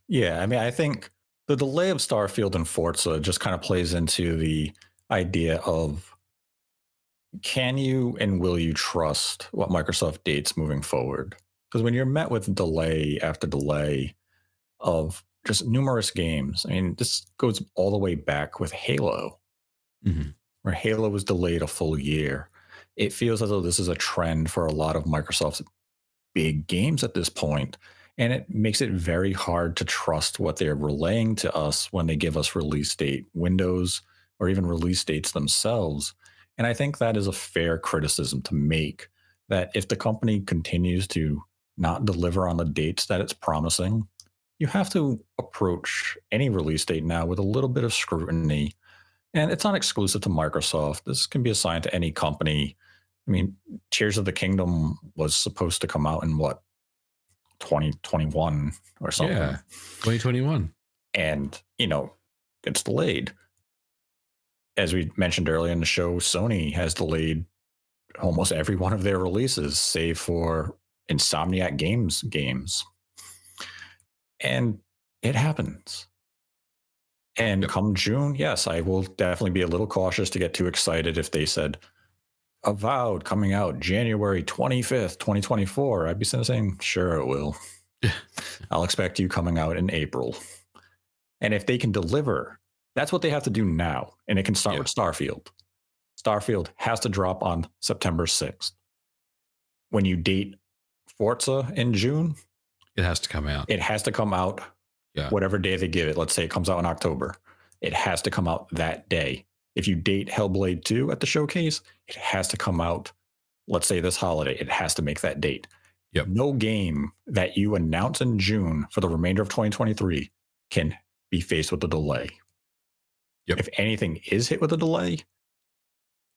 Yeah, I mean, I think the delay of Starfield and Forza just kind of plays into the idea of, can you and will you trust what Microsoft dates moving forward? Because when you're met with delay after delay of just numerous games, I mean, this goes all the way back with Halo. Mm-hmm. Where Halo was delayed a full year. It feels as though this is a trend for a lot of Microsoft's big games at this point, and it makes it very hard to trust what they're relaying to us when they give us release date windows or even release dates themselves. And I think that is a fair criticism to make, that if the company continues to not deliver on the dates that it's promising, you have to approach any release date now with a little bit of scrutiny. And it's not exclusive to Microsoft. This can be assigned to any company. I mean, Tears of the Kingdom was supposed to come out in 2021 or something. Yeah, 2021. And, it's delayed. As we mentioned earlier in the show, Sony has delayed almost every one of their releases, save for Insomniac games. And it happens. And come June, yes, I will definitely be a little cautious to get too excited if they said, Avowed coming out January 25th, 2024. I'd be saying, sure, it will. I'll expect you coming out in April. And if they can deliver, that's what they have to do now. And it can start with Starfield. Starfield has to drop on September 6th. When you date Forza in June, It has to come out. it has to come out whatever day they give it. Let's say it comes out in October. It has to come out that day. If you date Hellblade 2 at the showcase, it has to come out, let's say this holiday. It has to make that date. Yep. No game that you announce in June for the remainder of 2023 can be faced with a delay. Yep. If anything is hit with a delay,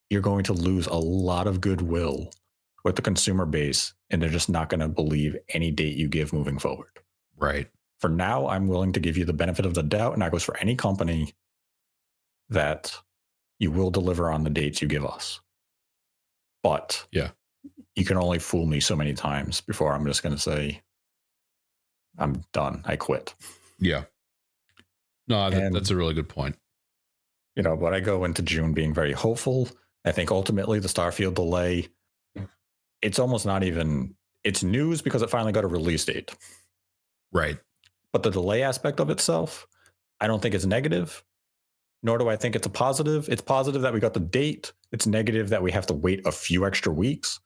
you're going to lose a lot of goodwill with the consumer base, and they're just not going to believe any date you give moving forward. Right. For now, I'm willing to give you the benefit of the doubt, and that goes for any company, that you will deliver on the dates you give us. But you can only fool me so many times before I'm just going to say, I'm done. I quit. Yeah. No, that's a really good point. But I go into June being very hopeful. I think ultimately the Starfield delay, it's almost not even, it's news because it finally got a release date. Right. But the delay aspect of itself, I don't think it's negative, nor do I think it's a positive. It's positive that we got the date. It's negative that we have to wait a few extra weeks.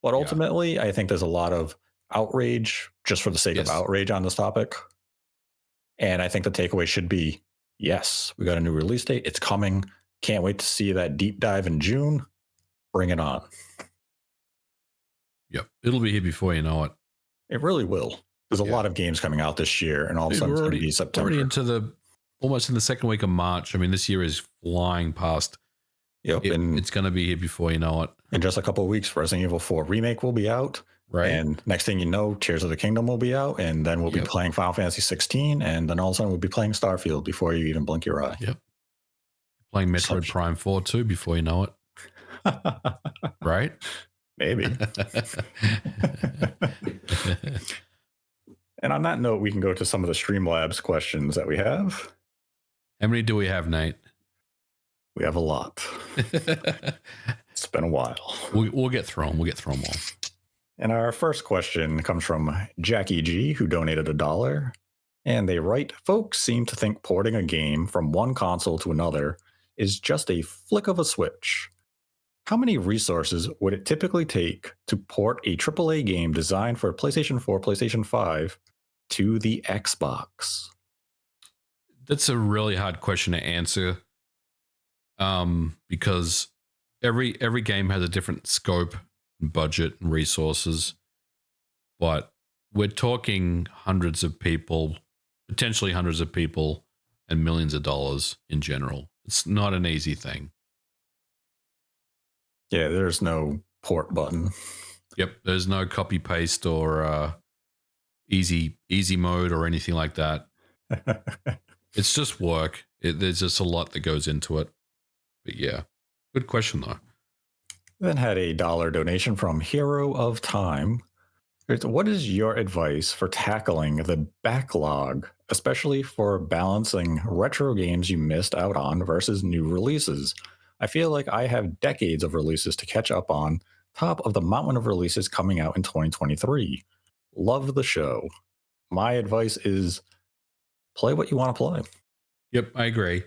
But ultimately, I think there's a lot of outrage just for the sake of outrage on this topic. And I think the takeaway should be, yes, we got a new release date. It's coming. Can't wait to see that deep dive in June. Bring it on. Yep. It'll be here before you know it. It really will. There's a lot of games coming out this year, and all of a sudden it's going to be September. Already almost in the second week of March. I mean, this year is flying past. Yep. It's going to be here before you know it. In just a couple of weeks, Resident Evil 4 Remake will be out. Right. And next thing you know, Tears of the Kingdom will be out. And then we'll be playing Final Fantasy 16. And then all of a sudden we'll be playing Starfield before you even blink your eye. Yep. Playing Metroid Prime 4 too before you know it. Right? Maybe. And on that note, we can go to some of the Streamlabs questions that we have. How many do we have, Nate? We have a lot. It's been a while. We'll get through them. We'll get through them all. And our first question comes from Jackie G, who donated $1. And they write, folks seem to think porting a game from one console to another is just a flick of a switch. How many resources would it typically take to port a AAA game designed for PlayStation 4, PlayStation 5 to the Xbox? That's a really hard question to answer, because every game has a different scope, budget, and resources. But we're talking hundreds of people, potentially hundreds of people, and millions of dollars in general. It's not an easy thing. Yeah, there's no port button. Yep, there's no copy paste or easy mode or anything like that. It's just work. There's just a lot that goes into it. But yeah, good question though. Then had a $1 donation from Hero of Time. What is your advice for tackling the backlog, especially for balancing retro games you missed out on versus new releases? I feel like I have decades of releases to catch up on, top of the mountain of releases coming out in 2023. Love the show. My advice is play what you want to play. Yep, I agree.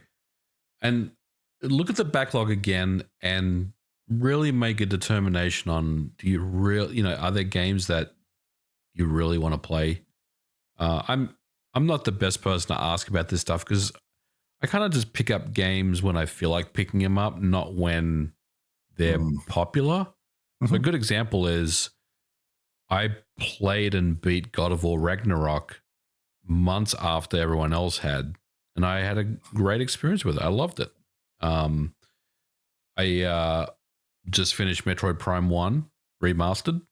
And look at the backlog again and really make a determination on, do you really, are there games that you really want to play? I'm not the best person to ask about this stuff because I kind of just pick up games when I feel like picking them up, not when they're popular. Mm-hmm. So a good example is I played and beat God of War Ragnarok months after everyone else had, and I had a great experience with it. I loved it. I just finished Metroid Prime 1 remastered.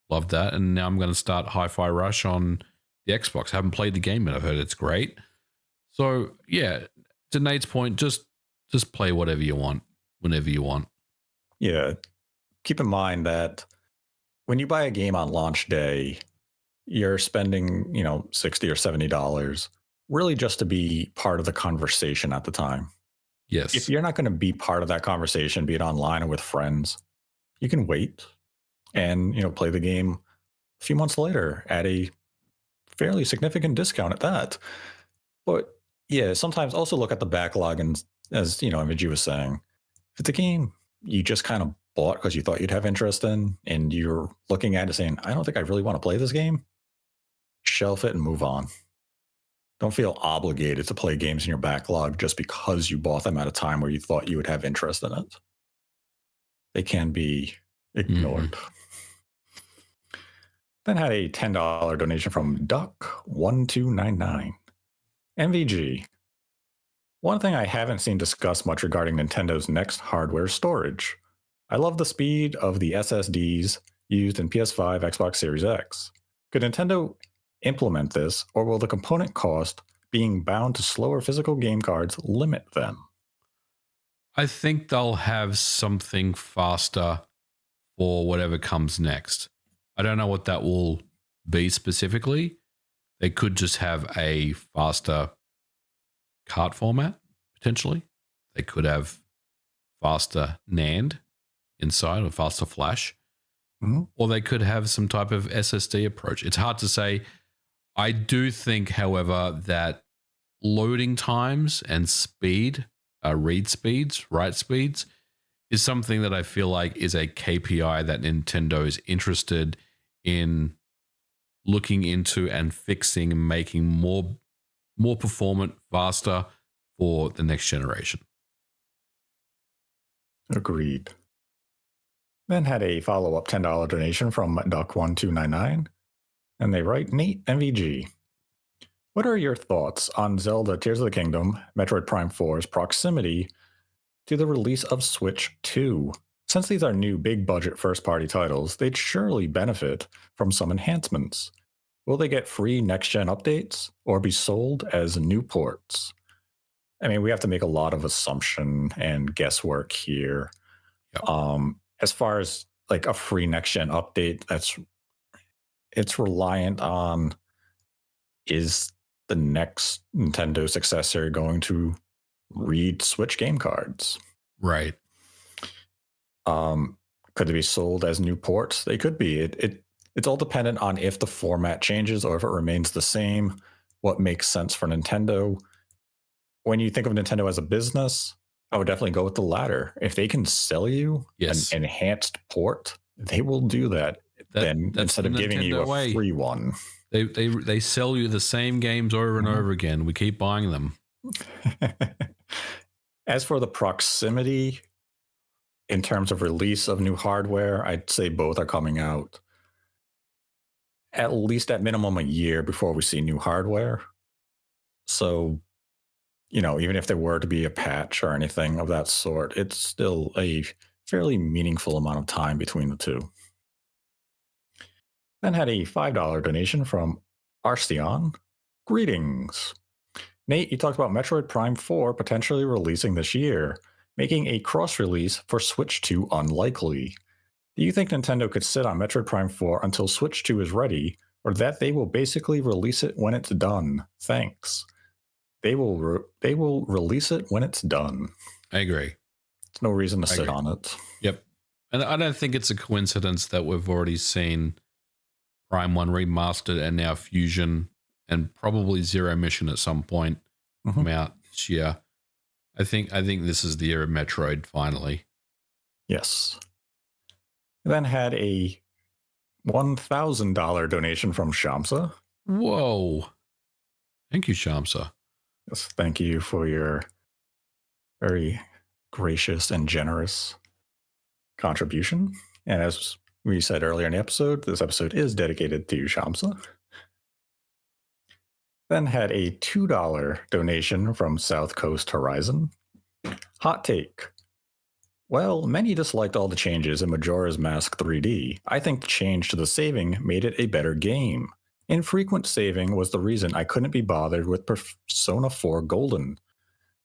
Loved that. And now I'm going to start Hi-Fi Rush on the Xbox. I haven't played the game, but I've heard it's great. So, yeah, to Nate's point, just play whatever you want, whenever you want. Yeah. Keep in mind that when you buy a game on launch day, you're spending, $60 or $70 really just to be part of the conversation at the time. Yes. If you're not going to be part of that conversation, be it online or with friends, you can wait and, play the game a few months later at a fairly significant discount at that. But yeah, sometimes also look at the backlog, and as, MVG was saying, if it's a game you just kind of bought because you thought you'd have interest in, and you're looking at it saying, I don't think I really want to play this game, shelf it and move on. Don't feel obligated to play games in your backlog just because you bought them at a time where you thought you would have interest in it. They can be ignored. Then had a $10 donation from Duck1299. MVG. One thing I haven't seen discussed much regarding Nintendo's next hardware storage. I love the speed of the SSDs used in PS5, Xbox Series X. Could Nintendo implement this, or will the component cost being bound to slower physical game cards limit them? I think they'll have something faster for whatever comes next. I don't know what that will be specifically. They could just have a faster cart format, potentially. They could have faster NAND inside or faster flash. Or they could have some type of SSD approach. It's hard to say. I do think, however, that loading times and speed, read speeds, write speeds, is something that I feel like is a KPI that Nintendo is interested in looking into and fixing and making more performant, faster for the next generation. Agreed. Then had a follow-up $10 donation from Duck1299. And they write, Nate MVG. What are your thoughts on Zelda Tears of the Kingdom, Metroid Prime 4's proximity to the release of Switch 2? Since these are new big-budget first-party titles, they'd surely benefit from some enhancements. Will they get free next-gen updates or be sold as new ports? I mean, we have to make a lot of assumption and guesswork here. Yep. As far as like a free next-gen update, it's reliant on, is the next Nintendo successor going to read Switch game cards? Right. Could they be sold as new ports? They could be. It's all dependent on if the format changes or if it remains the same, what makes sense for Nintendo. When you think of Nintendo as a business, I would definitely go with the latter. If they can sell you an enhanced port, they will do that. Then instead of giving you a free one. They sell you the same games over and over again. We keep buying them. As for the proximity, in terms of release of new hardware, I'd say both are coming out at least at minimum a year before we see new hardware. So, even if there were to be a patch or anything of that sort, it's still a fairly meaningful amount of time between the two. Then had a $5 donation from Arceon. Greetings. Nate, you talked about Metroid Prime 4 potentially releasing this year, making a cross-release for Switch 2 unlikely. Do you think Nintendo could sit on Metroid Prime 4 until Switch 2 is ready, or that they will basically release it when it's done? Thanks. They will release it when it's done. I agree. There's no reason to sit on it. Yep. And I don't think it's a coincidence that we've already seen Prime 1 remastered and now Fusion and probably Zero Mission at some point come out this year. I think this is the year of Metroid finally. Yes. Then had a $1,000 donation from Shamsa. Whoa. Thank you, Shamsa. Yes, thank you for your very gracious and generous contribution. And as we said earlier in the episode, this episode is dedicated to Shamsa. Then had a $2 donation from South Coast Horizon. Hot take. Well, many disliked all the changes in Majora's Mask 3D. I think the change to the saving made it a better game. Infrequent saving was the reason I couldn't be bothered with Persona 4 Golden.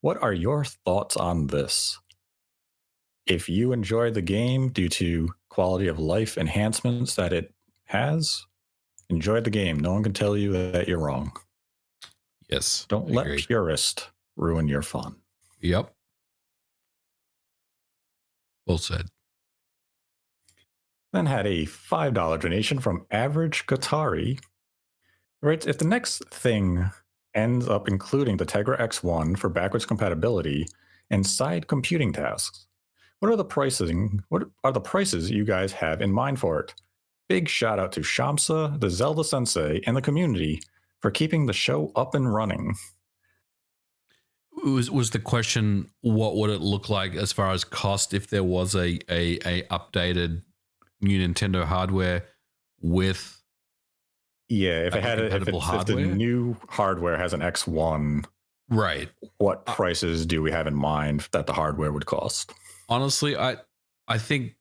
What are your thoughts on this? If you enjoyed the game due to quality of life enhancements that it has, enjoy the game. No one can tell you that you're wrong. Yes. Don't let purist ruin your fun. Yep. Well said. Then had a $5 donation from Average Qatari. Right, if the next thing ends up including the Tegra X1 for backwards compatibility and side computing tasks, What are the pricing? What are the prices you guys have in mind for it? Big shout out to Shamsa, the Zelda Sensei, and the community for keeping the show up and running. Was the question, what would it look like as far as cost if there was a updated new Nintendo hardware with if it had if the new hardware has an X1, right? What prices do we have in mind that the hardware would cost? Honestly, I think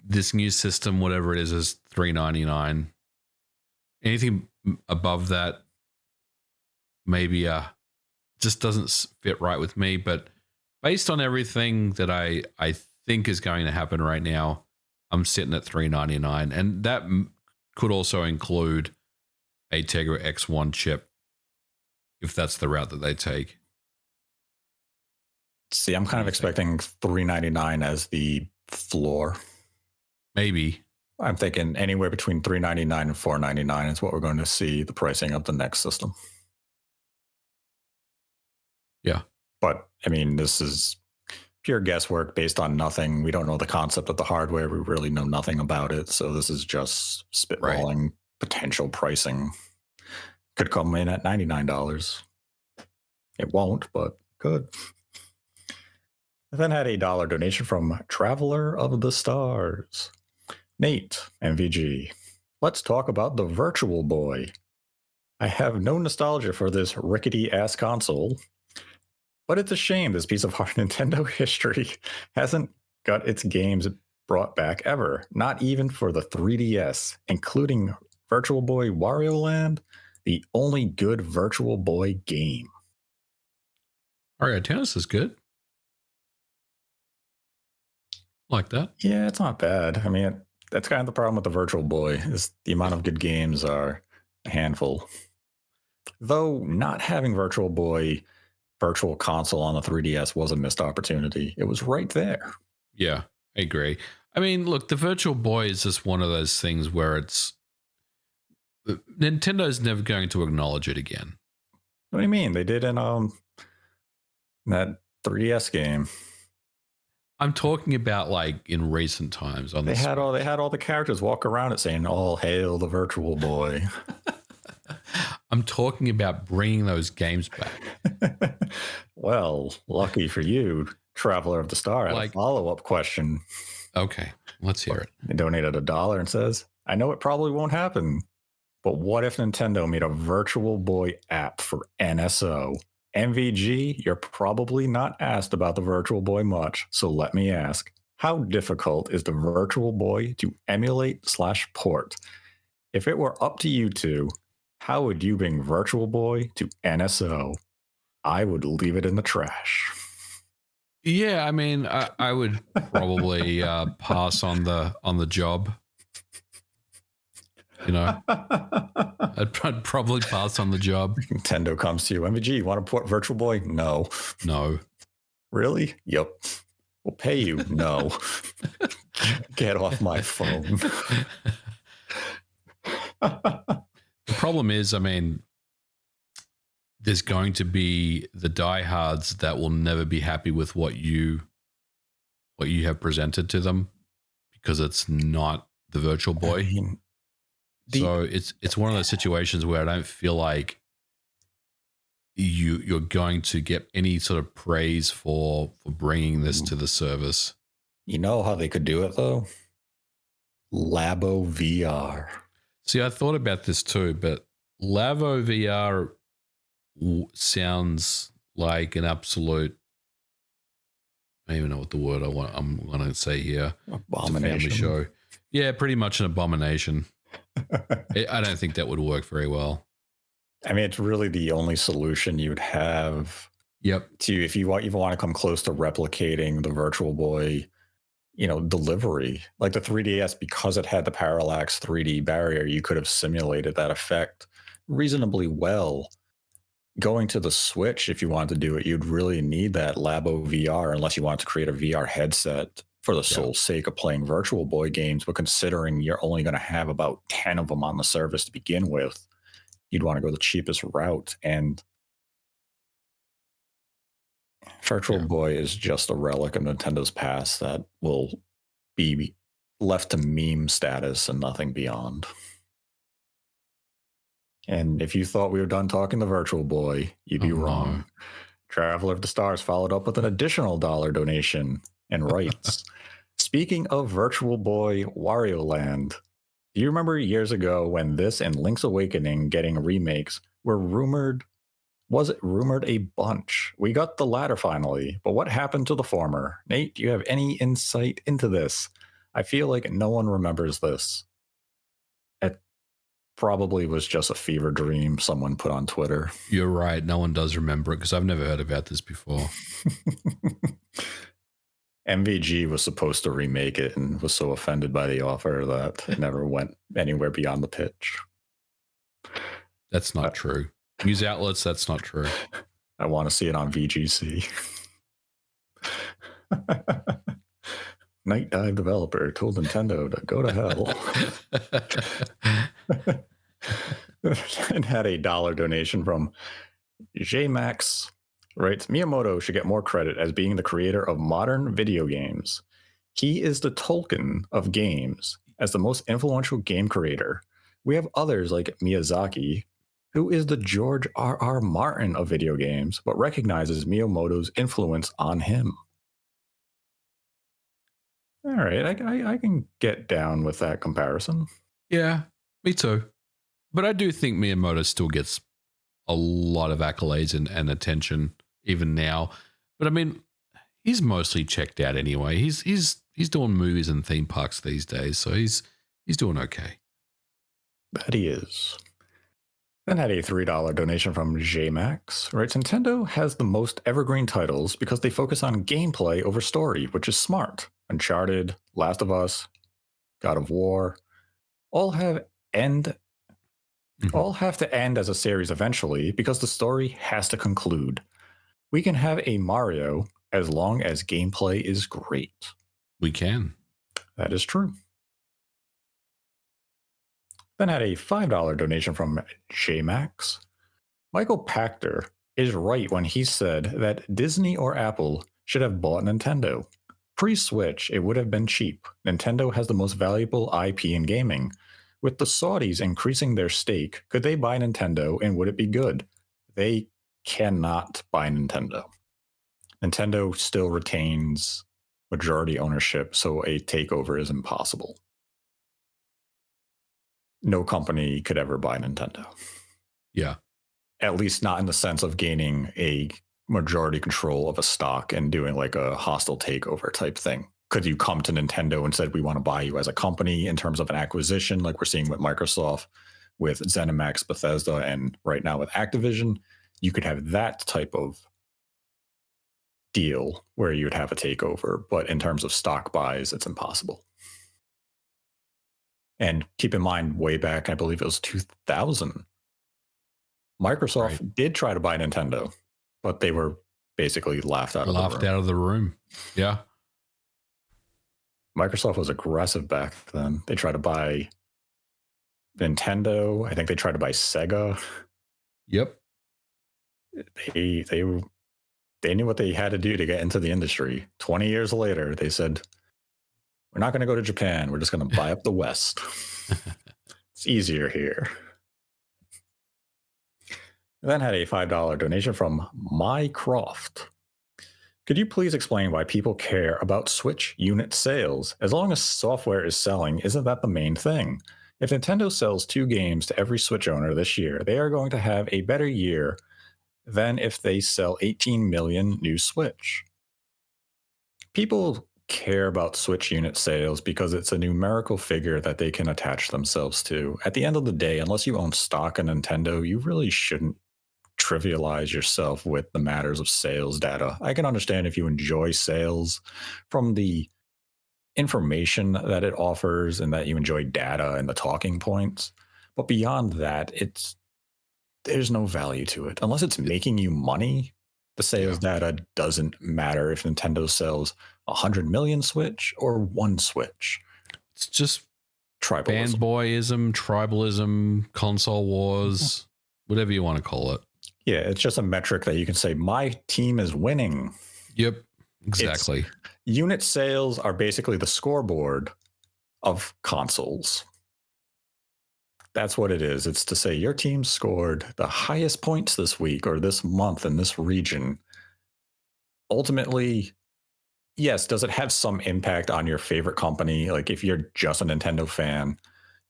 this new system, whatever it is $399. Anything above that, maybe just doesn't fit right with me. But based on everything that I think is going to happen right now, I'm sitting at $399, and that could also include a Tegra X1 chip if that's the route that they take. See, I'm kind of expecting $399 as the floor. Maybe. I'm thinking anywhere between $399 and $499 is what we're going to see the pricing of the next system. Yeah. But, I mean, this is pure guesswork based on nothing. We don't know the concept of the hardware. We really know nothing about it. So this is just spitballing potential pricing. Could come in at $99. It won't, but could. I then had a $1 donation from Traveler of the Stars. Nate, MVG. Let's talk about the Virtual Boy. I have no nostalgia for this rickety-ass console, but it's a shame this piece of Nintendo history hasn't got its games brought back ever, not even for the 3DS, including Virtual Boy Wario Land, the only good Virtual Boy game. Mario Tennis is good. Like that. Yeah, it's not bad. I mean, that's kind of the problem with the Virtual Boy, is the amount of good games are a handful. Though not having Virtual Boy Virtual Console on the 3DS was a missed opportunity. It was right there. Yeah, I agree. I mean, look, the Virtual Boy is just one of those things where it's Nintendo's never going to acknowledge it again. What do you mean? They did in that 3DS game. I'm talking about like in recent times. They had all the characters walk around it saying, "All hail the Virtual Boy." I'm talking about bringing those games back. Well, lucky for you, Traveler of the Star. Like, a follow-up question. Okay, let's hear it. They donated $1 and says, "I know it probably won't happen, but what if Nintendo made a Virtual Boy app for NSO? MVG, you're probably not asked about the Virtual Boy much, so let me ask, how difficult is the Virtual Boy to emulate/port? If it were up to you two, how would you bring Virtual Boy to NSO? I would leave it in the trash." Yeah, I mean, I would probably pass on the job. You know, I'd probably pass on the job. Nintendo comes to you, MVG, you want to port Virtual Boy? No. Really? Yep. We'll pay you. No. Get off my phone. The problem is, I mean, there's going to be the diehards that will never be happy with what you have presented to them because it's not the Virtual Boy. I mean, so it's one of those situations where I don't feel like you're going to get any sort of praise for bringing this to the service. You know how they could do it though? Labo VR. See, I thought about this too, but Labo VR sounds like an absolute, I don't even know what the word I'm going to say here. Abomination. It's a family show. Yeah, pretty much an abomination. I don't think that would work very well. I mean, it's really the only solution you'd have. Yep. If you even want to come close to replicating the Virtual Boy, delivery, like the 3DS, because it had the parallax 3D barrier, you could have simulated that effect reasonably well. Going to the Switch, if you wanted to do it, you'd really need that Labo VR unless you wanted to create a VR headset for the sole sake of playing Virtual Boy games. But considering you're only going to have about 10 of them on the service to begin with, you'd want to go the cheapest route. And Virtual Boy is just a relic of Nintendo's past that will be left to meme status and nothing beyond. And if you thought we were done talking the Virtual Boy, you'd be wrong. No. Traveler of the Stars followed up with an additional $1 donation and writes, speaking of Virtual Boy Wario Land, do you remember years ago when this and Link's Awakening getting remakes were rumored? Was it rumored a bunch? We got the latter finally, but what happened to the former? Nate, do you have any insight into this? I feel like no one remembers this. It probably was just a fever dream someone put on Twitter. You're right. No one does remember it because I've never heard about this before. MVG was supposed to remake it and was so offended by the offer that it never went anywhere beyond the pitch. That's not true. News outlets, that's not true. I want to see it on VGC. Night Dive developer told Nintendo to go to hell. And had a $1 donation from JMax. Writes, Miyamoto should get more credit as being the creator of modern video games. He is the Tolkien of games as the most influential game creator. We have others like Miyazaki, who is the George R.R. Martin of video games, but recognizes Miyamoto's influence on him. All right, I can get down with that comparison. Yeah, me too. But I do think Miyamoto still gets a lot of accolades and attention even now. But I mean, he's mostly checked out anyway. He's doing movies and theme parks these days, so he's doing okay. That he is. Then had a $3 donation from JMax. Writes, Nintendo has the most evergreen titles because they focus on gameplay over story, which is smart. Uncharted, Last of Us, God of War, all have to end as a series eventually because the story has to conclude. We can have a Mario as long as gameplay is great. We can. That is true. Then had a $5 donation from JMax. Michael Pachter is right when he said that Disney or Apple should have bought Nintendo. Pre-Switch, it would have been cheap. Nintendo has the most valuable IP in gaming. With the Saudis increasing their stake, could they buy Nintendo and would it be good? They cannot buy Nintendo. Nintendo still retains majority ownership, so a takeover is impossible. No company could ever buy Nintendo. Yeah. At least not in the sense of gaining a majority control of a stock and doing like a hostile takeover type thing. Could you come to Nintendo and said, we want to buy you as a company in terms of an acquisition, like we're seeing with Microsoft, with ZeniMax, Bethesda, and right now with Activision? You could have that type of deal where you would have a takeover. But in terms of stock buys, it's impossible. And keep in mind, way back, I believe it was 2000, Microsoft did try to buy Nintendo, but they were basically laughed out of the room. Yeah. Microsoft was aggressive back then. They tried to buy Nintendo. I think they tried to buy Sega. Yep. They knew what they had to do to get into the industry. 20 years later, they said, we're not going to go to Japan. We're just going to buy up the West. It's easier here. Then had a $5 donation from Mycroft. Could you please explain why people care about Switch unit sales? As long as software is selling, isn't that the main thing? If Nintendo sells 2 games to every Switch owner this year, they are going to have a better year than if they sell 18 million new Switch. People care about Switch unit sales because it's a numerical figure that they can attach themselves to. At the end of the day, unless you own stock in Nintendo, you really shouldn't trivialize yourself with the matters of sales data. I can understand if you enjoy sales from the information that it offers and that you enjoy data and the talking points. But beyond that, there's no value to it. Unless it's making you money, the sales data doesn't matter if Nintendo sells 100 million Switch or 1 Switch. It's just tribalism. Fanboyism, tribalism, console wars, whatever you want to call it. Yeah, it's just a metric that you can say, my team is winning. Yep, exactly. Unit sales are basically the scoreboard of consoles. That's what it is. It's to say your team scored the highest points this week or this month in this region. Ultimately, yes, does it have some impact on your favorite company? Like if you're just a Nintendo fan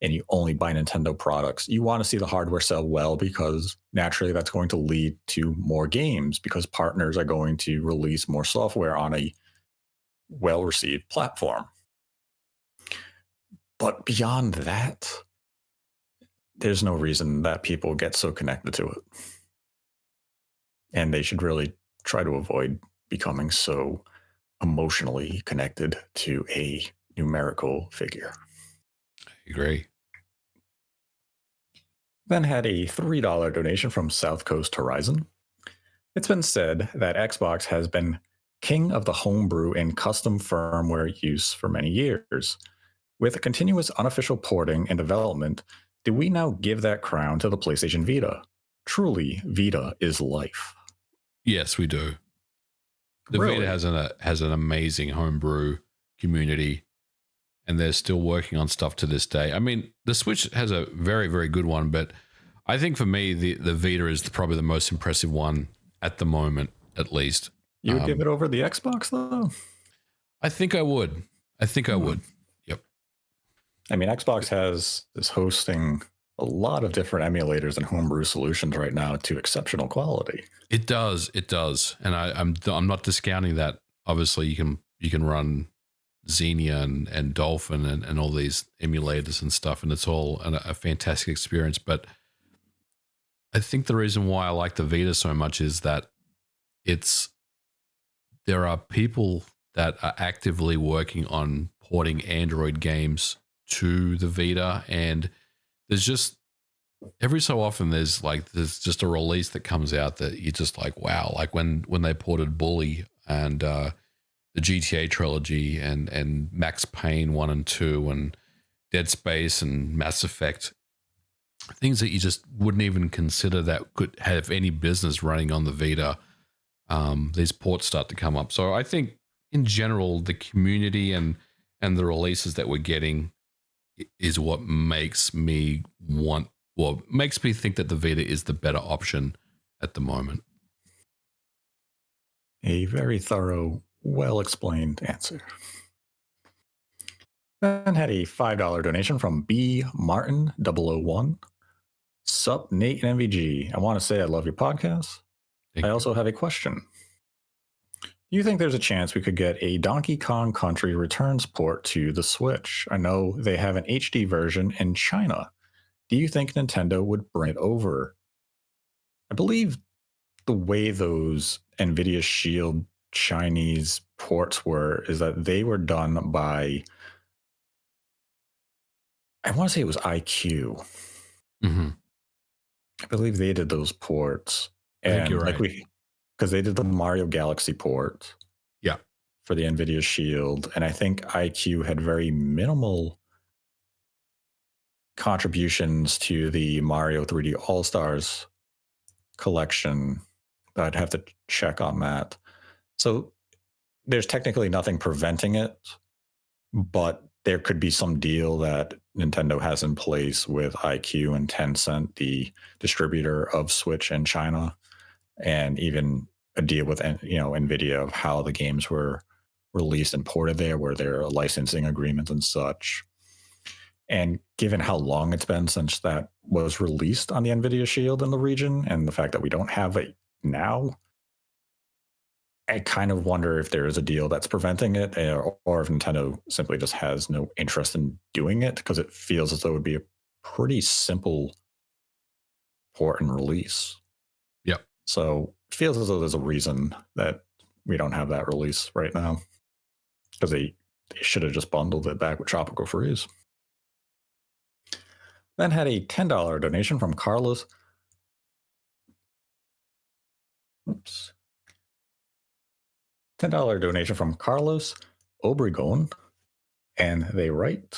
and you only buy Nintendo products, you want to see the hardware sell well because naturally that's going to lead to more games because partners are going to release more software on a well-received platform. But beyond that, there's no reason that people get so connected to it. And they should really try to avoid becoming so emotionally connected to a numerical figure. I agree. Then had a $3 donation from South Coast Horizon. It's been said that Xbox has been king of the homebrew and custom firmware use for many years. With continuous unofficial porting and development, do we now give that crown to the PlayStation Vita? Truly, Vita is life. Yes, we do. The Really? Vita has an amazing homebrew community, and they're still working on stuff to this day. I mean, the Switch has a very, very good one, but I think for me, the Vita is probably the most impressive one at the moment, at least. You would give it over the Xbox, though? I think I would. I would. Yep. I mean, Xbox is hosting a lot of different emulators and homebrew solutions right now to exceptional quality. It does, and I'm not discounting that. Obviously, you can run Xenia and Dolphin and all these emulators and stuff, and it's all a fantastic experience. But I think the reason why I like the Vita so much is that there are people that are actively working on porting Android games to the Vita, and there's just every so often there's just a release that comes out that you're just like, wow, like when they ported Bully and the GTA trilogy and Max Payne 1 and 2 and Dead Space and Mass Effect, things that you just wouldn't even consider that could have any business running on the Vita. These ports start to come up. So I think in general, the community and the releases that we're getting is what makes me makes me think that the Vita is the better option at the moment. A very thorough, well-explained answer. Then had a $5 donation from B. Martin 001. Sup, Nate and MVG. I want to say I love your podcast. I also have a question. Do you think there's a chance we could get a Donkey Kong Country Returns port to the Switch? I know they have an HD version in China. Do you think Nintendo would bring it over? I believe the way those NVIDIA Shield Chinese ports were is that they were done by, I want to say it was IQ. Mm-hmm. I believe they did those ports. I think you're right. Because they did the Mario Galaxy port. Yeah. For the NVIDIA Shield. And I think IQ had very minimal contributions to the Mario 3D All-Stars collection. But I'd have to check on that. So there's technically nothing preventing it, but there could be some deal that Nintendo has in place with IQ and Tencent, the distributor of Switch in China, and even a deal with NVIDIA of how the games were released and ported there, where there are licensing agreements and such. And given how long it's been since that was released on the NVIDIA Shield in the region, and the fact that we don't have it now, I kind of wonder if there is a deal that's preventing it, or if Nintendo simply just has no interest in doing it, because it feels as though it would be a pretty simple port and release. Yep. So it feels as though there's a reason that we don't have that release right now, because they should have just bundled it back with Tropical Freeze. Then had a $10 donation from Carlos. Oops. $10 donation from Carlos Obregon, and they write,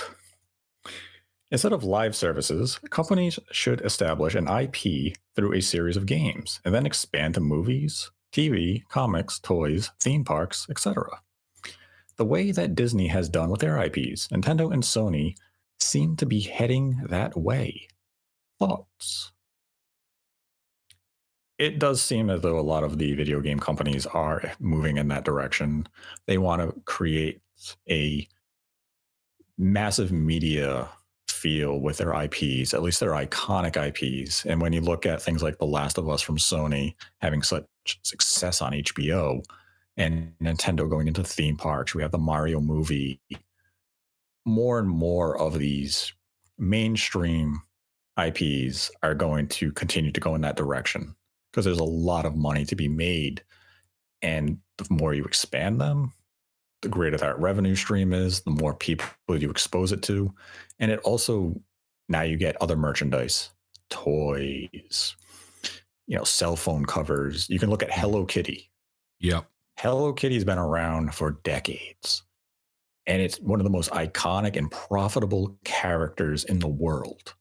Instead of live services, companies should establish an IP through a series of games and then expand to movies, TV, comics, toys, theme parks, etc. The way that Disney has done with their IPs, Nintendo and Sony seem to be heading that way. Thoughts? It does seem as though a lot of the video game companies are moving in that direction. They want to create a massive media feel with their IPs, at least their iconic IPs. And when you look at things like The Last of Us from Sony having such success on HBO and Nintendo going into theme parks, we have the Mario movie. More and more of these mainstream IPs are going to continue to go in that direction because there's a lot of money to be made. And the more you expand them, the greater that revenue stream is, the more people you expose it to. And it also, now you get other merchandise, toys, cell phone covers. You can look at Hello Kitty. Yep. Hello Kitty's been around for decades. And it's one of the most iconic and profitable characters in the world.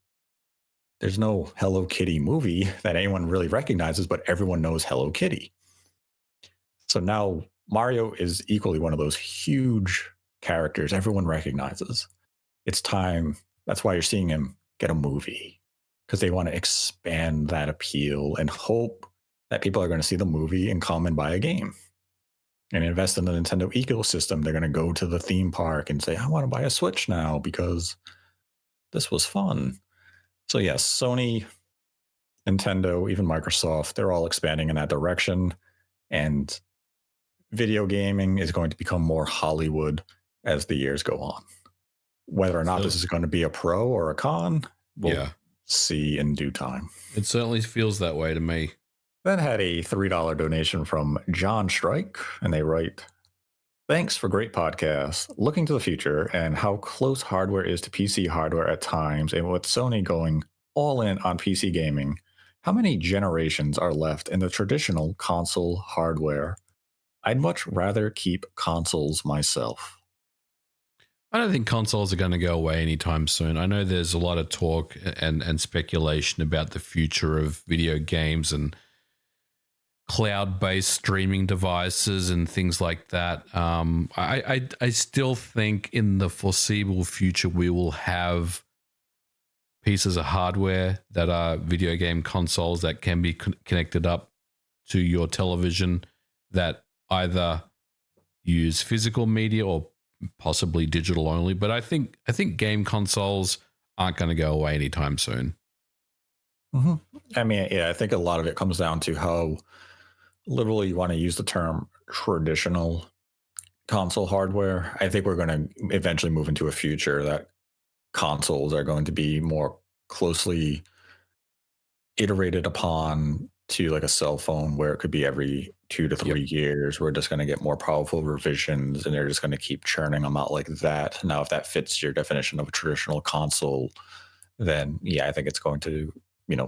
There's no Hello Kitty movie that anyone really recognizes, but everyone knows Hello Kitty. So now Mario is equally one of those huge characters everyone recognizes. It's time. That's why you're seeing him get a movie, because they want to expand that appeal and hope that people are going to see the movie and come and buy a game and invest in the Nintendo ecosystem. They're going to go to the theme park and say, I want to buy a Switch now because this was fun. So yes, Sony, Nintendo, even Microsoft, they're all expanding in that direction. And video gaming is going to become more Hollywood as the years go on. Whether or not this is going to be a pro or a con, we'll see in due time. It certainly feels that way to me. Then had a $3 donation from John Strike, and they write, thanks for great podcasts. Looking to the future and how close hardware is to PC hardware at times, and with Sony going all in on PC gaming, how many generations are left in the traditional console hardware? I'd much rather keep consoles myself. I don't think consoles are going to go away anytime soon. I know there's a lot of talk and speculation about the future of video games and cloud-based streaming devices and things like that. I still think in the foreseeable future we will have pieces of hardware that are video game consoles that can be connected up to your television that either use physical media or possibly digital only. But I think game consoles aren't going to go away anytime soon. Mm-hmm. I mean, I think a lot of it comes down to how liberally you want to use the term traditional console hardware. I think we're going to eventually move into a future that consoles are going to be more closely iterated upon to like a cell phone, where it could be every 2 to 3 years. We're just going to get more powerful revisions and they're just going to keep churning them out like that. Now, if that fits your definition of a traditional console, then I think it's going to,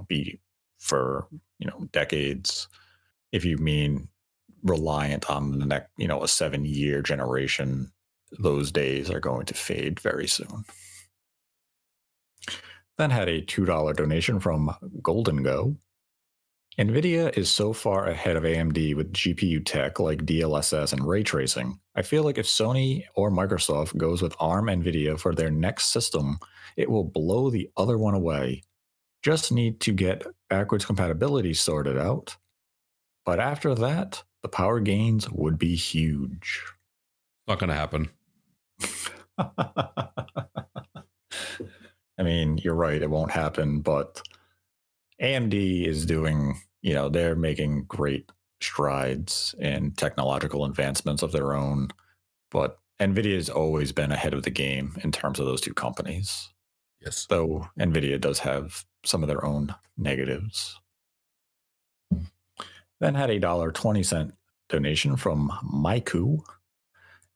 be for, decades. If you mean reliant on the next, a 7-year generation, those days are going to fade very soon. Then had a $2 donation from Golden Go. NVIDIA is so far ahead of AMD with GPU tech like DLSS and ray tracing. I feel like if Sony or Microsoft goes with ARM NVIDIA for their next system, it will blow the other one away. Just need to get backwards compatibility sorted out. But after that, the power gains would be huge. Not going to happen. I mean, you're right, it won't happen, but AMD is doing, they're making great strides in technological advancements of their own, but NVIDIA has always been ahead of the game in terms of those two companies. Yes. Though NVIDIA does have some of their own negatives. Then had a $1.20 donation from Maiku.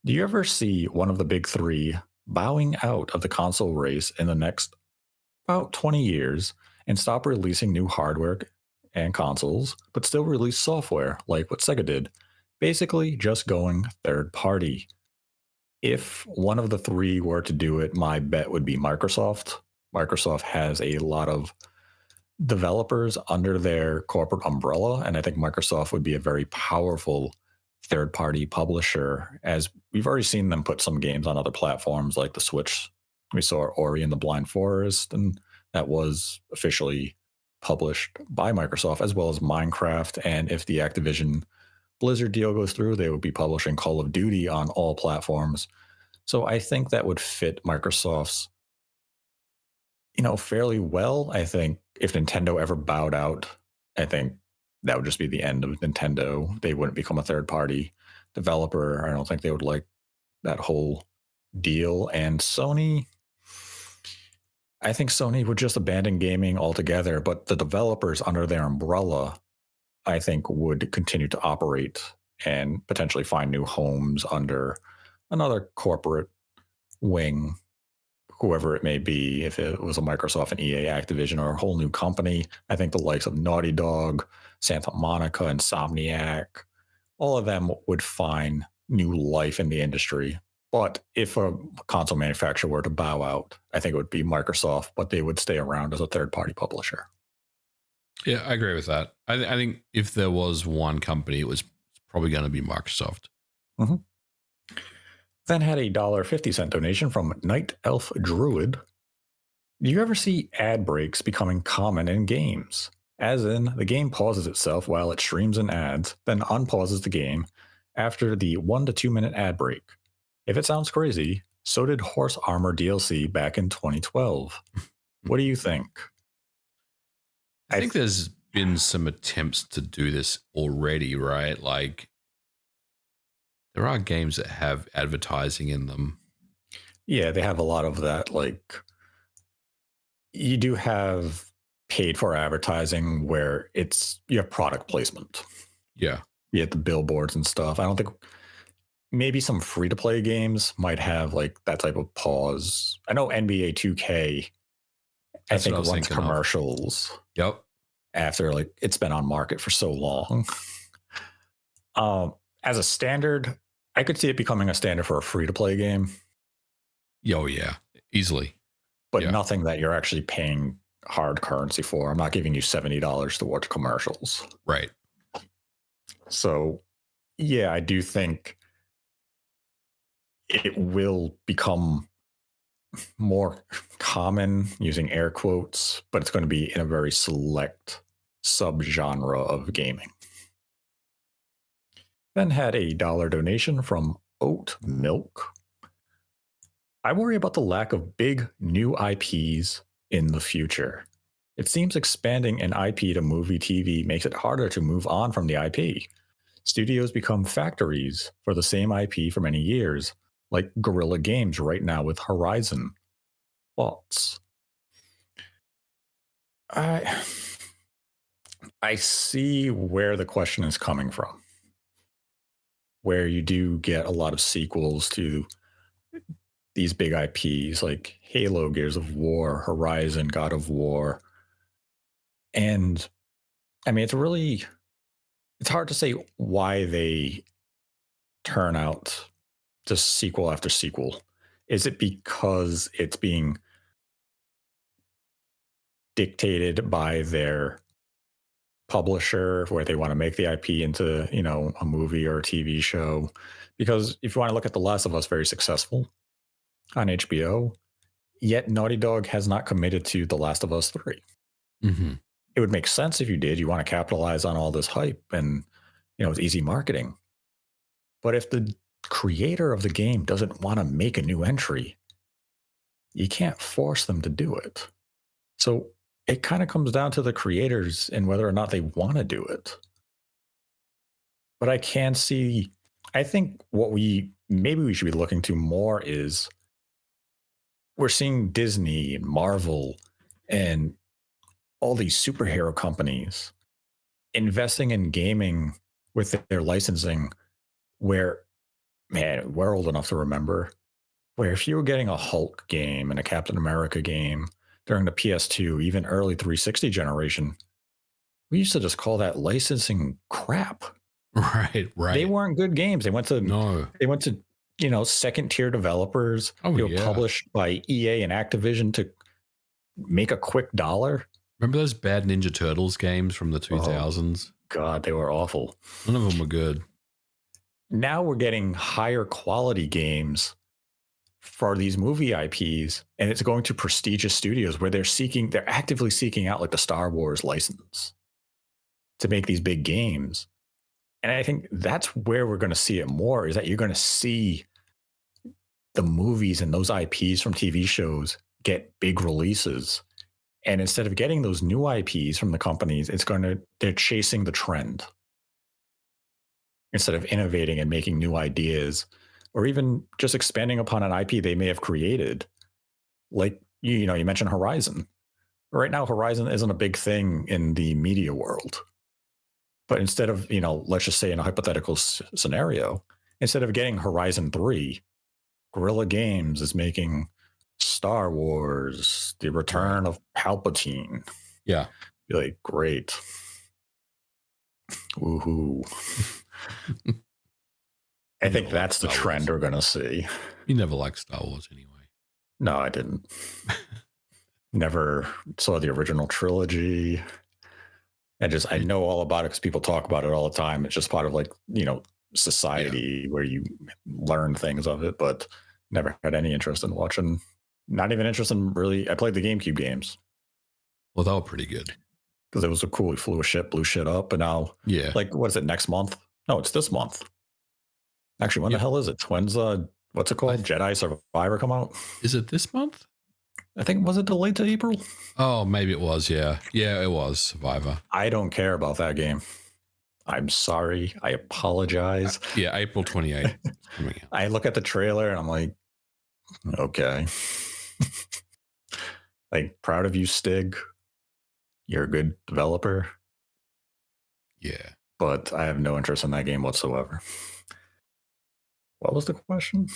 Do you ever see one of the big three bowing out of the console race in the next about 20 years and stop releasing new hardware and consoles, but still release software like what Sega did? Basically, just going third party. If one of the three were to do it, my bet would be Microsoft. Microsoft has a lot of developers under their corporate umbrella, and I think Microsoft would be a very powerful third-party publisher, as we've already seen them put some games on other platforms like the Switch. We saw Ori and the Blind Forest, and that was officially published by Microsoft, as well as Minecraft. And if the Activision Blizzard deal goes through, they would be publishing Call of Duty on all platforms. So I think that would fit Microsoft's, fairly well. I think if Nintendo ever bowed out, I think that would just be the end of Nintendo. They wouldn't become a third party developer. I don't think they would like that whole deal. And Sony, I think Sony would just abandon gaming altogether, but the developers under their umbrella, I think, would continue to operate and potentially find new homes under another corporate wing, whoever it may be. If it was a Microsoft and EA, Activision, or a whole new company, I think the likes of Naughty Dog, Santa Monica, Insomniac, all of them would find new life in the industry. But if a console manufacturer were to bow out, I think it would be Microsoft, but they would stay around as a third-party publisher. Yeah, I agree with that. I think if there was one company, it was probably going to be Microsoft. Mm-hmm. Then had a $1.50 donation from Night Elf Druid. Do you ever see ad breaks becoming common in games? As in, the game pauses itself while it streams in ads, then unpauses the game after the 1 to 2 minute ad break. If it sounds crazy, so did Horse Armor DLC back in 2012. What do you think? I think there's been some attempts to do this already, right? Like, there are games that have advertising in them. Yeah, they have a lot of that. Like, you do have paid for advertising where you have product placement. Yeah. You have the billboards and stuff. I don't think, maybe some free to play games might have like that type of pause. I know NBA 2K, I think, runs commercials. Yep. After like it's been on market for so long. As a standard, I could see it becoming a standard for a free to play game. Oh yeah, easily. But nothing that you're actually paying hard currency for. I'm not giving you $70 to watch commercials. Right. So yeah, I do think it will become more common, using air quotes, but it's going to be in a very select subgenre of gaming. Then had a $1 donation from Oat Milk. I worry about the lack of big new IPs in the future. It seems expanding an IP to movie TV makes it harder to move on from the IP. Studios become factories for the same IP for many years, like Guerrilla Games right now with Horizon. Thoughts? I see where the question is coming from, where you do get a lot of sequels to these big IPs like Halo, Gears of War, Horizon, God of War. And I mean, it's hard to say why they turn out just sequel after sequel. Is it because it's being dictated by their publisher, where they want to make the IP into, a movie or a TV show? Because if you want to look at The Last of Us, very successful on HBO, yet Naughty Dog has not committed to The Last of Us 3. Mm-hmm. It would make sense if you did. You want to capitalize on all this hype and, it's easy marketing. But if the creator of the game doesn't want to make a new entry, you can't force them to do it. So it kind of comes down to the creators and whether or not they want to do it. But I think what we should be looking to more is, we're seeing Disney and Marvel and all these superhero companies investing in gaming with their licensing, where, man, we're old enough to remember, where if you were getting a Hulk game and a Captain America game during the PS2, even early 360 generation, we used to just call that licensing crap. Right. They weren't good games. They went to second tier developers. They were published by EA and Activision to make a quick dollar. Remember those bad Ninja Turtles games from the 2000s? God, they were awful. None of them were good. Now we're getting higher quality games for these movie IPs, and it's going to prestigious studios where they're actively seeking out like the Star Wars license to make these big games. And I think that's where we're going to see it more, is that you're going to see the movies and those IPs from TV shows get big releases. And instead of getting those new IPs from the companies, they're chasing the trend instead of innovating and making new ideas, or even just expanding upon an IP they may have created. Like, you mentioned Horizon. Right now, Horizon isn't a big thing in the media world. But instead of, let's just say in a hypothetical scenario, instead of getting Horizon 3, Guerrilla Games is making Star Wars, The Return of Palpatine. Yeah. Be like, great. Woohoo. I think that's the trend we're going to see. You never liked Star Wars anyway. No, I didn't. Never saw the original trilogy. I know all about it because people talk about it all the time. It's just part of society where you learn things of it, but never had any interest in watching. Not even interested in really. I played the GameCube games. Well, they were pretty good. Because it was so cool. We flew a ship, blew shit up, and now, what is it, next month? No, it's this month. Actually, when the hell is it? When's what's it called? Jedi Survivor come out? Is it this month? I think, was it delayed to April? Oh, maybe it was, yeah. Yeah, it was Survivor. I don't care about that game. I'm sorry. I apologize. April 28th. I look at the trailer and I'm like, okay. Proud of you, Stig. You're a good developer. Yeah. But I have no interest in that game whatsoever. What was the question?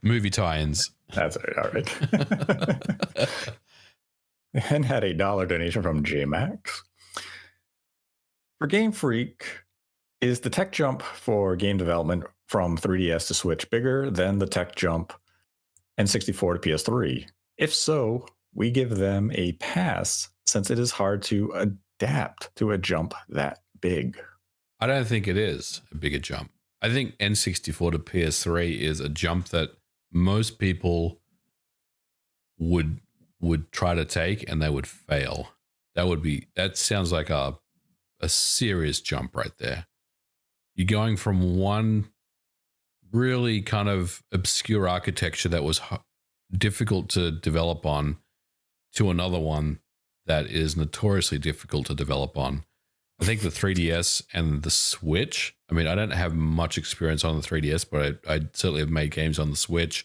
Movie tie-ins. That's it. All right. And had a $1 donation from JMax. For Game Freak, is the tech jump for game development from 3DS to Switch bigger than the tech jump N64 to PS3? If so, we give them a pass since it is hard to adapt to a jump that big. I don't think it is a bigger jump. I think N64 to PS3 is a jump that most people would try to take and they would fail. That sounds like a serious jump right there. You're going from one really kind of obscure architecture that was difficult to develop on to another one that is notoriously difficult to develop on. I think the 3DS and the Switch, I mean, I don't have much experience on the 3DS, but I certainly have made games on the Switch.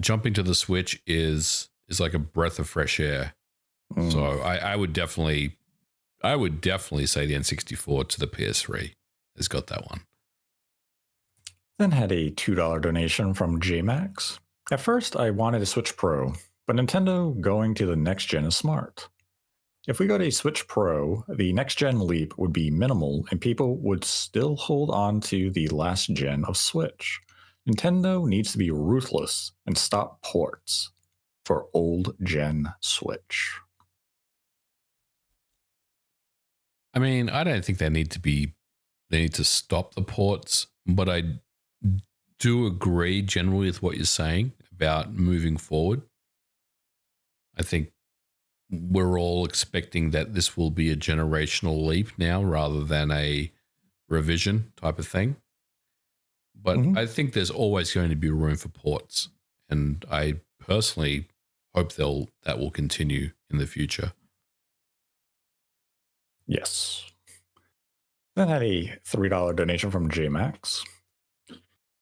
Jumping to the Switch is like a breath of fresh air. So I would definitely say the N64 to the PS3 has got that one. Then had a $2 donation from JMax. At first, I wanted a Switch Pro, but Nintendo going to the next gen is smart. If we got a Switch Pro, the next gen leap would be minimal and people would still hold on to the last gen of Switch. Nintendo needs to be ruthless and stop ports for old gen Switch. I mean, I don't think they need to stop the ports, but I do agree generally with what you're saying about moving forward. I think we're all expecting that this will be a generational leap now rather than a revision type of thing. But I think there's always going to be room for ports. And I personally hope that will continue in the future. Yes. Then had a $3 donation from JMax.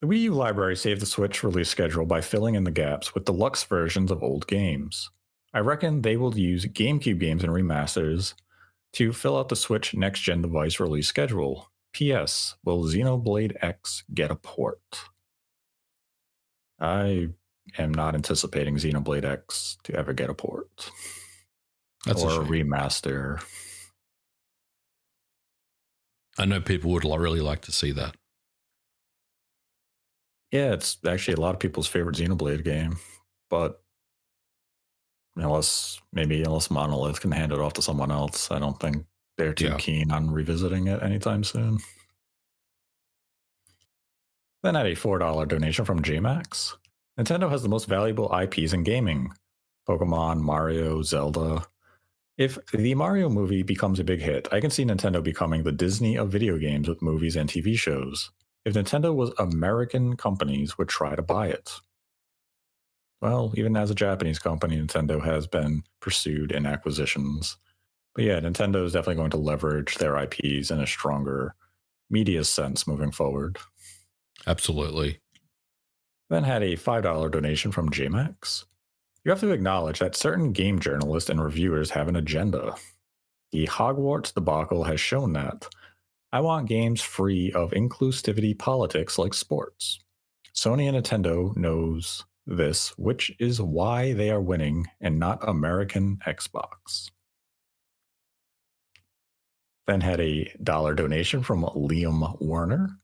The Wii U library saved the Switch release schedule by filling in the gaps with deluxe versions of old games. I reckon they will use GameCube games and remasters to fill out the Switch next-gen device release schedule. P.S. Will Xenoblade X get a port? I am not anticipating Xenoblade X to ever get a port. That's or a remaster. I know people would really like to see that. Yeah, it's actually a lot of people's favorite Xenoblade game, but Unless Monolith can hand it off to someone else. I don't think they're too keen on revisiting it anytime soon. Then at a $4 donation from JMax, Nintendo has the most valuable IPs in gaming: Pokemon, Mario, Zelda. If the Mario movie becomes a big hit, I can see Nintendo becoming the Disney of video games with movies and TV shows. If Nintendo was American, companies would try to buy it. Well, even as a Japanese company, Nintendo has been pursued in acquisitions. But yeah, Nintendo is definitely going to leverage their IPs in a stronger media sense moving forward. Absolutely. Then had a $5 donation from JMax. You have to acknowledge that certain game journalists and reviewers have an agenda. The Hogwarts debacle has shown that. I want games free of inclusivity politics like sports. Sony and Nintendo knows this, which is why they are winning and not American Xbox. Then had a $1 donation from Liam Warner.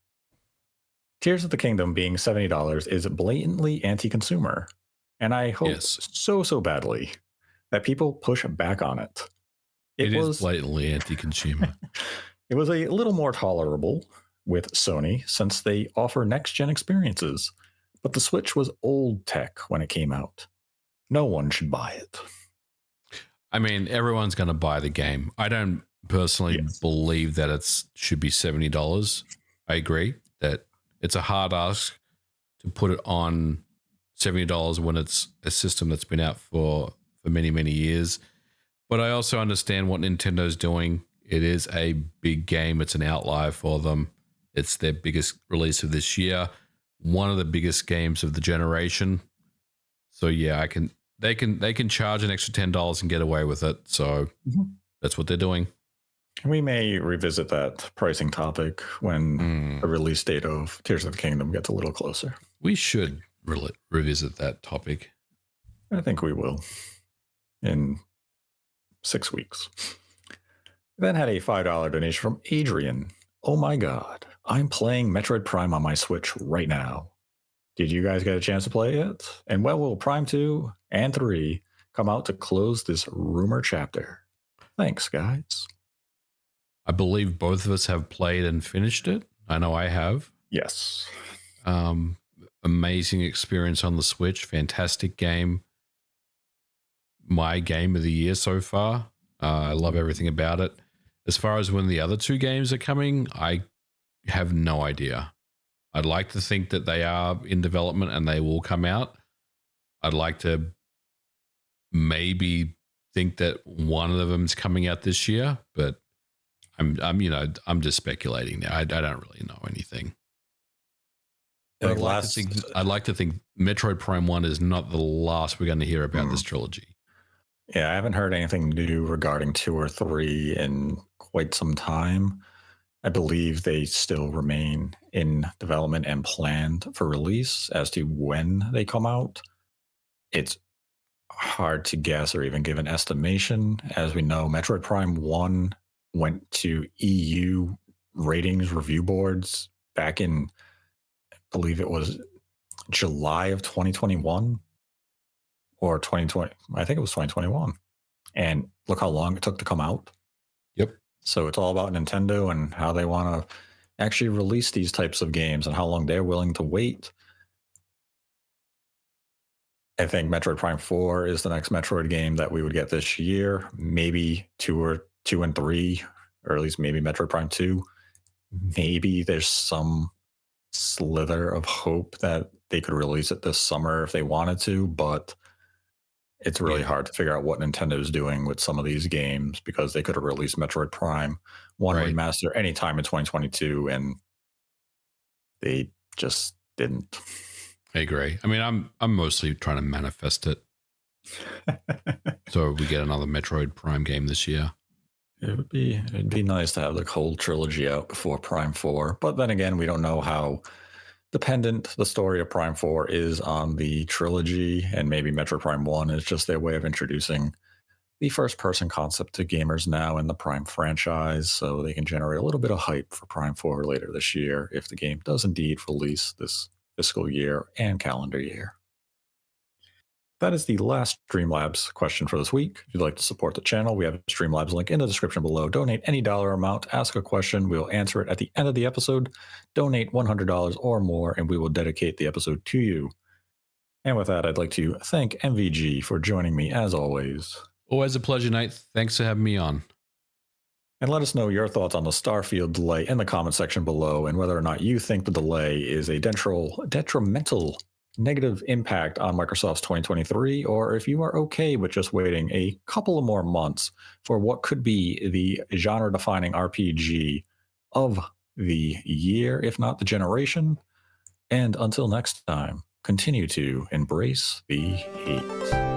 Tears of the Kingdom being $70 is blatantly anti-consumer, and I hope so badly that people push back on it. It is blatantly anti-consumer. It was a little more tolerable with Sony since they offer next-gen experiences, but the Switch was old tech when it came out. No one should buy it. I mean, everyone's going to buy the game. I don't personally believe that it should be $70. I agree that it's a hard ask to put it on $70 when it's a system that's been out for many, many years. But I also understand what Nintendo's doing. It is a big game. It's an outlier for them. It's their biggest release of this year, one of the biggest games of the generation. So yeah, they can charge an extra $10 and get away with it. So that's what they're doing. We may revisit that pricing topic when the release date of Tears of the Kingdom gets a little closer. We should revisit that topic. I think we will in 6 weeks. Then had a $5 donation from Adrian. Oh my God, I'm playing Metroid Prime on my Switch right now. Did you guys get a chance to play it? And when will Prime 2 and 3 come out to close this rumor chapter? Thanks, guys. I believe both of us have played and finished it. I know I have. Yes. Amazing experience on the Switch. Fantastic game. My game of the year so far. I love everything about it. As far as when the other two games are coming, I have no idea. I'd like to think that they are in development and they will come out. I'd like to maybe think that one of them's coming out this year, but I'm just speculating now. I don't really know anything. I'd like to think Metroid Prime 1 is not the last we're going to hear about this trilogy. Yeah, I haven't heard anything new regarding 2 or 3 in quite some time. I believe they still remain in development and planned for release. As to when they come out, it's hard to guess or even give an estimation. As we know, Metroid Prime 1 went to EU ratings review boards back in, I believe it was July of 2021 or 2020. I think it was 2021. And look how long it took to come out. Yep. So it's all about Nintendo and how they want to actually release these types of games and how long they're willing to wait. I think Metroid Prime 4 is the next Metroid game that we would get this year. Maybe 2 and 3, or at least maybe Metroid Prime 2. Maybe there's some slither of hope that they could release it this summer if they wanted to, but it's really hard to figure out what Nintendo's doing with some of these games, because they could have released Metroid Prime 1 remaster anytime in 2022, and they just didn't. I agree. I mean, I'm mostly trying to manifest it. So we get another Metroid Prime game this year. It'd be nice to have the whole trilogy out before Prime 4. But then again, we don't know how dependent the story of Prime 4 is on the trilogy, and maybe Metroid Prime 1 is just their way of introducing the first-person concept to gamers now in the Prime franchise, so they can generate a little bit of hype for Prime 4 later this year if the game does indeed release this fiscal year and calendar year. That is the last Streamlabs question for this week. If you'd like to support the channel, we have a Streamlabs link in the description below. Donate any dollar amount, ask a question. We'll answer it at the end of the episode. Donate $100 or more, and we will dedicate the episode to you. And with that, I'd like to thank MVG for joining me as always. Always a pleasure, Nate. Thanks for having me on. And let us know your thoughts on the Starfield delay in the comment section below and whether or not you think the delay is a detrimental negative impact on Microsoft's 2023, or if you are okay with just waiting a couple of more months for what could be the genre-defining RPG of the year, if not the generation. And until next time, continue to embrace the hate.